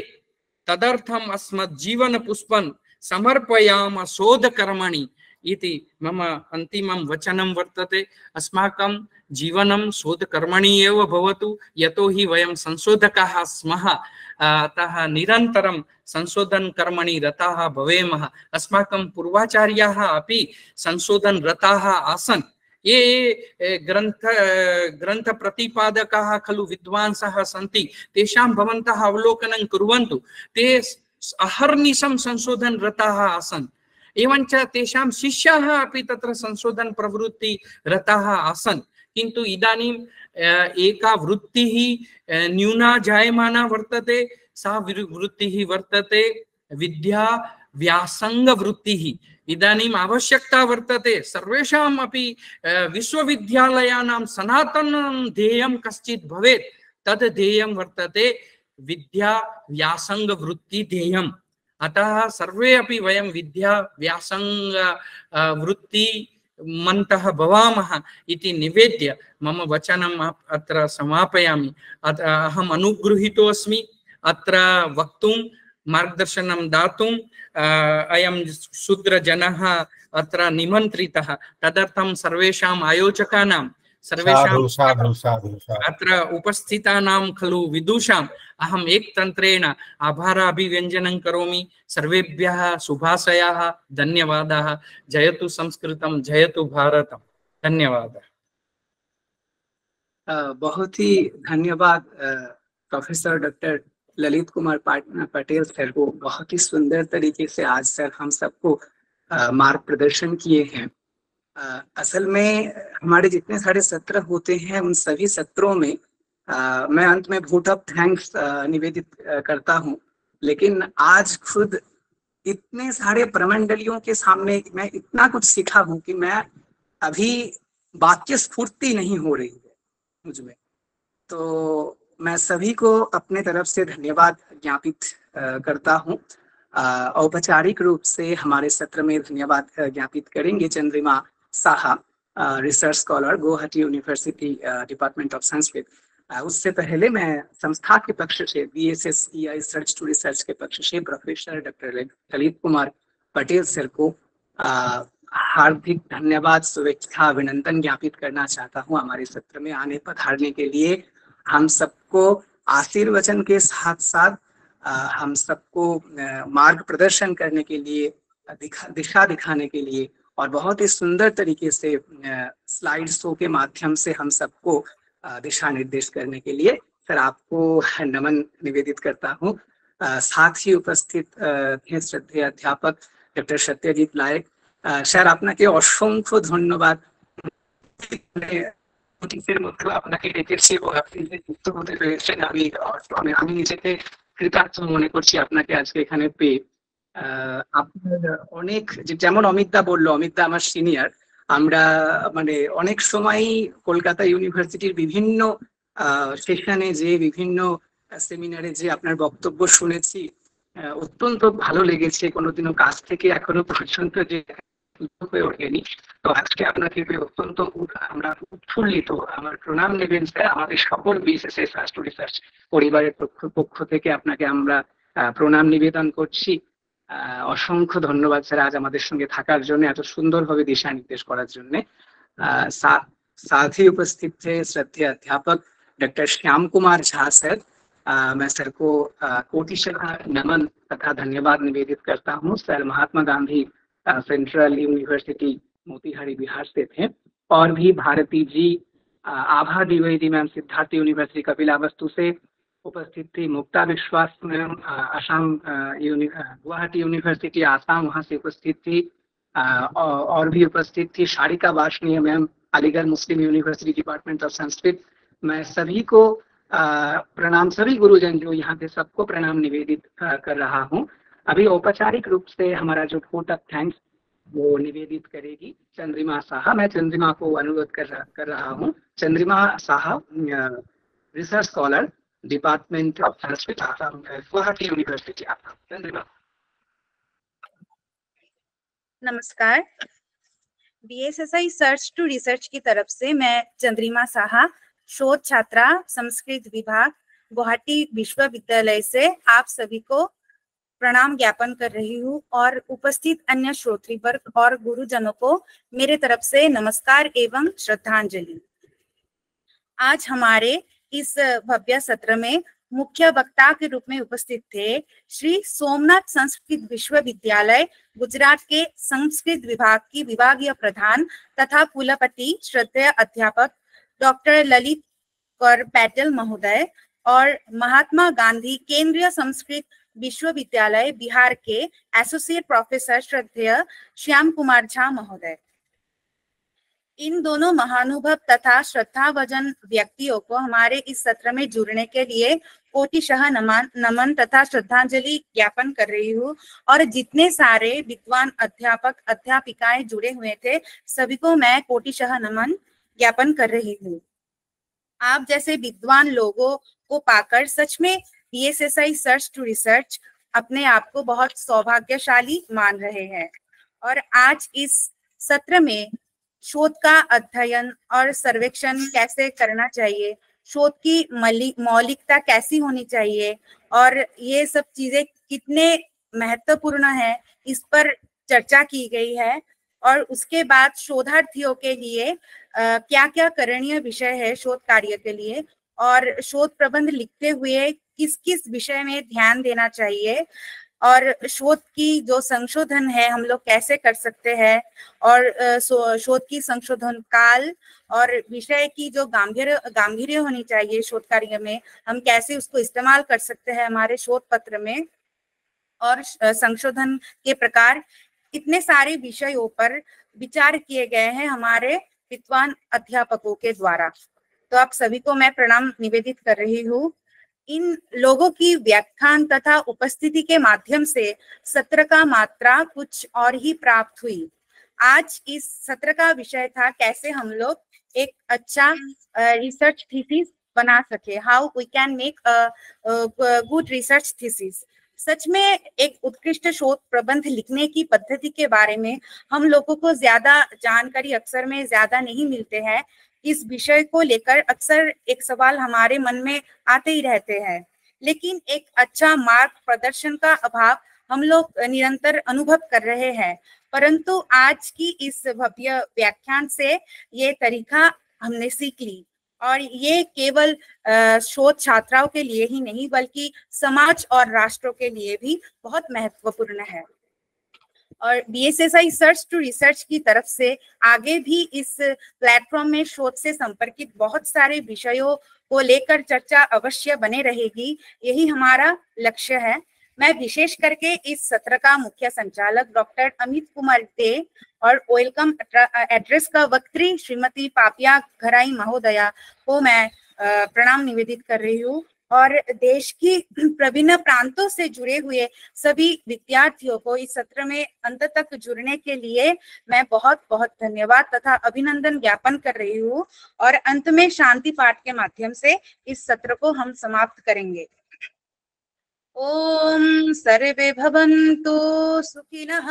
तदर्थम् अस्मज्जीवन पुष्पं समर्पयाम शोधकर्मणि इति मम अंतिमं वचनं वर्तते। अस्माकं जीवनं शोधकर्मणि एव भवतु, यतो हि वयं संशोधकाः स्मः। अतः निरन्तरं संशोधन कर्मणि रताः भवेमः। अस्माकं पूर्वाचार्याः अपि संशोधन रताः आसन्। ये ग्रंथ प्रतिपादकाः खलु विद्वांसः सन्ति, तेषां भवन्तः अवलोकनं कुर्वन्तु। ते अहर्निशं संशोधन रताः आसन्, एवञ्च तेषां शिष्याः अपि तत्र संशोधन प्रवृत्ति रताः आसन्। किन्तु इदानीं एका वृत्तिः न्यूना जायमाना वर्तते, सा वृत्तिः वर्तते विद्या व्यासंग वृत्तिः। इदानीम् आवश्यकता वर्तते सर्वेषाम् अपि विश्वविद्यालयानां सनातनं ध्येयं कश्चित् भवेत्। तद् ध्येयं वर्तते विद्या व्यासंग वृत्ति ध्येयम्। अतः सर्वे अपि वयं विद्या व्यासंग वृत्ति मन्तः भवामः इति निवेद्य मम वचनम् अत्र समापयामि। अहम् अनुगृहीतो अस्मि अत्र वक्तुं, मार्गदर्शनं दातुं। अयं शूद्रजनः अत्र निमन्त्रितः, तदर्थं सर्वेषाम् आयोजकानां, सर्वेषाम् अत्र उपस्थितानां खलु विदुषाम् अहम् एकतन्त्रेण आभाराभिव्यञ्जनं करोमि। सर्वेभ्यः शुभाशयाः, धन्यवादाः। जयतु संस्कृतं, जयतु भारतम्। धन्यवादः। बहुत ही धन्यवाद professor doctor Lalit Kumar Patel sir को। बहुत ही सुंदर तरीके से आज सर हम सबको मार्ग प्रदर्शन किए हैं। असल में हमारे जितने सारे सत्र होते हैं उन सभी सत्रों में मैं अंत में वोट ऑफ थैंक्स निवेदित करता हूं, लेकिन आज खुद इतने सारे प्रमंडलियों के सामने मैं इतना कुछ सीखा हूं कि मैं अभी वाक्य स्फूर्ति नहीं हो रही है मुझ में। तो मैं सभी को अपने तरफ से धन्यवाद ज्ञापित करता हूं। औपचारिक रूप से हमारे सत्र में धन्यवाद ज्ञापित करेंगे Chandrima Saha, research scholar, Guwahati university department of Sanskrit. उससे पहले मैं संस्था के पक्ष से BSS या रिसर्च टू रिसर्च के पक्ष से professor doctor Lalit Kumar Patel sir को हार्दिक धन्यवाद, शुभेच्छा, अभिनंदन ज्ञापित करना चाहता हूँ हमारे सत्र में आने पधारने के लिए। हम सबको आशीर्वचन के साथ साथ हम सबको मार्ग प्रदर्शन करने के लिए, दिशा दिखाने के लिए और बहुत ही सुंदर तरीके से स्लाइड शो के माध्यम से हम सबको दिशा निर्देश करने के लिए सर आपको नमन निवेदित करता हूँ। साथ ही उपस्थित हैं श्रद्धेय अध्यापक डॉक्टर सत्यजीत लायक স্যার, আপনাকে অসংখ্য ধন্যবাদ। আপনাকে ডেকেছি এবং আপনি যে যুক্ত হতে পেরেছেন, আমি নিজেকে কৃতার্থ মনে করছি আপনাকে আজকে এখানে পেয়ে। আপনার অনেক, যেমন অমিতদা বললো, অমিতদা আমার সিনিয়র, আমরা মানে অনেক সময়ই কলকাতা ইউনিভার্সিটির বিভিন্ন সেশনে যে, বিভিন্ন সেমিনারে যে আপনার বক্তব্য শুনেছি, অত্যন্ত ভালো লেগেছে। কোনোদিনও কাছ থেকে এখনো পর্যন্ত যে হয়ে ওঠেনি। তো আজকে আপনাকে অত্যন্ত আমরা উৎফুল্লিত। আমার প্রণাম নেবেন স্যার, আমাদের সকল বিএসএস সার্চ টু রিসার্চ পরিবারের পক্ষ থেকে আপনাকে আমরা প্রণাম নিবেদন করছি। অসংখ্য ধন্যবাদ স্যার আজ আমাদের সঙ্গে থাকার জন্য, এত সুন্দরভাবে দিশা নির্দেশ করার জন্য। साथ ही उपस्थित थे श्रद्धेय अध्यापक डॉक्टर श्याम कुमार झा सर। मैं सर को कोटिशः नमन तथा धन्यवाद निवेदित करता हूँ। Sir Mahatma Gandhi central university Motihari Bihar से थे। और भी भारती जी, आभा द्विवेदी मैम सिद्धार्थ यूनिवर्सिटी कपिलावस्तु से उपस्थित थी। मुक्ता विश्वास मैम असम गुवाहाटी यूनिवर्सिटी आसाम, वहाँ से उपस्थित थी। और भी उपस्थित थी Sharika Varshney ma'am, Aligarh Muslim university department of Sanskrit. मैं सभी को प्रणाम, सभी गुरुजन जो यहाँ थे सबको प्रणाम निवेदित कर रहा हूँ। अभी औपचारिक रूप से हमारा जो वोट ऑफ थैंक्स वो निवेदित करेगी चंद्रिमा साहा। मैं चंद्रिमा को अनुरोध कर रहा हूँ। Chandrima Saha, research scholar, department of Sanskrit, Assam, Guwahati university, Assam. Chandrima. नमस्कार। बीएसएसआई सर्च टू रिसर्च की तरफ से मैं चंद्रिमा साहा, शोध छात्रा, संस्कृत विभाग, गुवाहाटी विश्वविद्यालय से आप सभी को प्रणाम ज्ञापन कर रही हूँ और उपस्थित अन्य श्रोत्री वर्ग और गुरुजनों को मेरे तरफ से नमस्कार एवं श्रद्धांजलि। आज हमारे इस भव्य सत्र में मुख्य वक्ता के रूप में उपस्थित थे श्री सोमनाथ संस्कृत विश्वविद्यालय गुजरात के संस्कृत विभाग की विभागीय प्रधान तथा कुलपति श्रद्धेय अध्यापक डॉक्टर ललित कौर पाटिल महोदय और महात्मा गांधी केंद्रीय संस्कृत विश्वविद्यालय बिहार के एसोसिएट प्रोफेसर श्रद्धेय श्याम कुमार झा महोदय। इन दोनों महानुभव तथा श्रद्धाभाजन व्यक्तियों को हमारे इस सत्र में जुड़ने के लिए कोटिशः नमन तथा श्रद्धांजलि ज्ञापन कर रही हूँ। और जितने सारे विद्वान अध्यापक अध्यापिकाएं जुड़े हुए थे सभी को मैं कोटिशः नमन ज्ञापन कर रही हूँ। आप जैसे विद्वान लोगों को पाकर सच में बीएसएसआई सर्च टू रिसर्च अपने आप को बहुत सौभाग्यशाली मान रहे हैं। और आज इस सत्र में शोध का अध्ययन और सर्वेक्षण कैसे करना चाहिए, शोध की मौलिकता कैसी होनी चाहिए और ये सब चीजें कितने महत्वपूर्ण है, इस पर चर्चा की गई है। और उसके बाद शोधार्थियों के लिए क्या क्या करणीय विषय है शोध कार्य के लिए, और शोध प्रबंध लिखते हुए किस किस विषय में ध्यान देना चाहिए, और शोध की जो संशोधन है हम लोग कैसे कर सकते हैं, और शोध की संशोधन काल और विषय की जो गांभीर्य होनी चाहिए शोध कार्य में, हम कैसे उसको इस्तेमाल कर सकते हैं हमारे शोध पत्र में, और संशोधन के प्रकार, इतने सारे विषयों पर विचार किए गए हैं हमारे विद्वान अध्यापकों के द्वारा। तो आप सभी को मैं प्रणाम निवेदित कर रही हूँ। इन लोगों की व्याख्यान तथा उपस्थिति के माध्यम से सत्र का मात्रा कुछ और ही प्राप्त हुई। आज इस सत्र का विषय था कैसे हम लोग एक अच्छा रिसर्च थीसिस बना सके, how we can make a good research thesis. सच में एक उत्कृष्ट शोध प्रबंध लिखने की पद्धति के बारे में हम लोगों को ज्यादा जानकारी अक्सर में ज्यादा नहीं मिलते हैं। इस विषय को लेकर अक्सर एक सवाल हमारे मन में आते ही रहते हैं, लेकिन एक अच्छा मार्ग प्रदर्शन का अभाव हम लोग निरंतर अनुभव कर रहे हैं, परंतु आज की इस भव्य व्याख्यान से ये तरीका हमने सीख ली और ये केवल शोध छात्राओं के लिए ही नहीं बल्कि समाज और राष्ट्रों के लिए भी बहुत महत्वपूर्ण है। और बीएसएसआई सर्च टू रिसर्च की तरफ से आगे भी इस प्लेटफॉर्म में शोध से संपर्कित बहुत सारे विषयों को लेकर चर्चा अवश्य बने रहेगी, यही हमारा लक्ष्य है। मैं विशेष करके इस सत्र का मुख्य संचालक डॉक्टर अमित कुमार दे और वेलकम एड्रेस का वक्त्री श्रीमती पापिया घराई महोदया को मैं प्रणाम निवेदित कर रही हूँ और देश की विभिन्न प्रांतों से जुड़े हुए सभी विद्यार्थियों को इस सत्र में अंत तक जुड़ने के लिए मैं बहुत बहुत धन्यवाद तथा अभिनंदन ज्ञापन कर रही हूँ। और अंत में शांति पाठ के माध्यम से इस सत्र को हम समाप्त करेंगे। ओम सर्वे भवन्तु सुखिनः,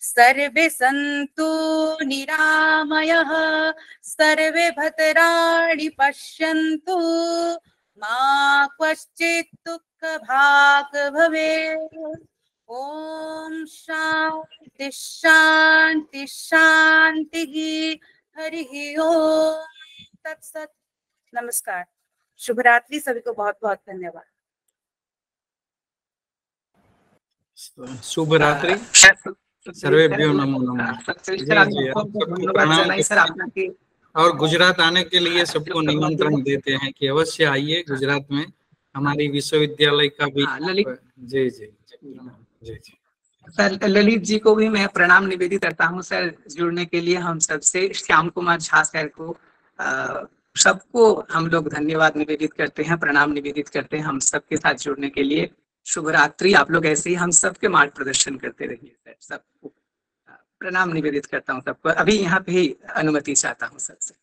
सर्वे सन्तु निरामयः, सर्वे भद्राणि पश्यन्तु, मा क्वचित् दुःख भाग् भवेत्। ओम शांति शांति शांतिः। हरि ओम तत्सत्। नमस्कार, शुभ रात्रि, सभी को बहुत बहुत धन्यवाद। शुभ रात्रि, सर्वेभ्यो नमो नमः। और गुजरात आने के लिए सबको निमंत्रण देते हैं कि अवश्य आइए गुजरात में, हमारी विश्वविद्यालय का भी। जी जी जी जी सर, ललित जी को भी मैं प्रणाम निवेदित करता हूँ सर जुड़ने के लिए हम सबसे। श्याम कुमार झा सर को सबको हम लोग धन्यवाद निवेदित करते हैं, प्रणाम निवेदित करते हैं हम सबके साथ जुड़ने के लिए। शुभ रात्रि। आप लोग ऐसे ही हम सबके मार्ग प्रदर्शन करते रहिए सर। सबको प्रणाम निवेदित करता हूँ सबको। अभी यहाँ पे ही अनुमति चाहता हूँ सबसे।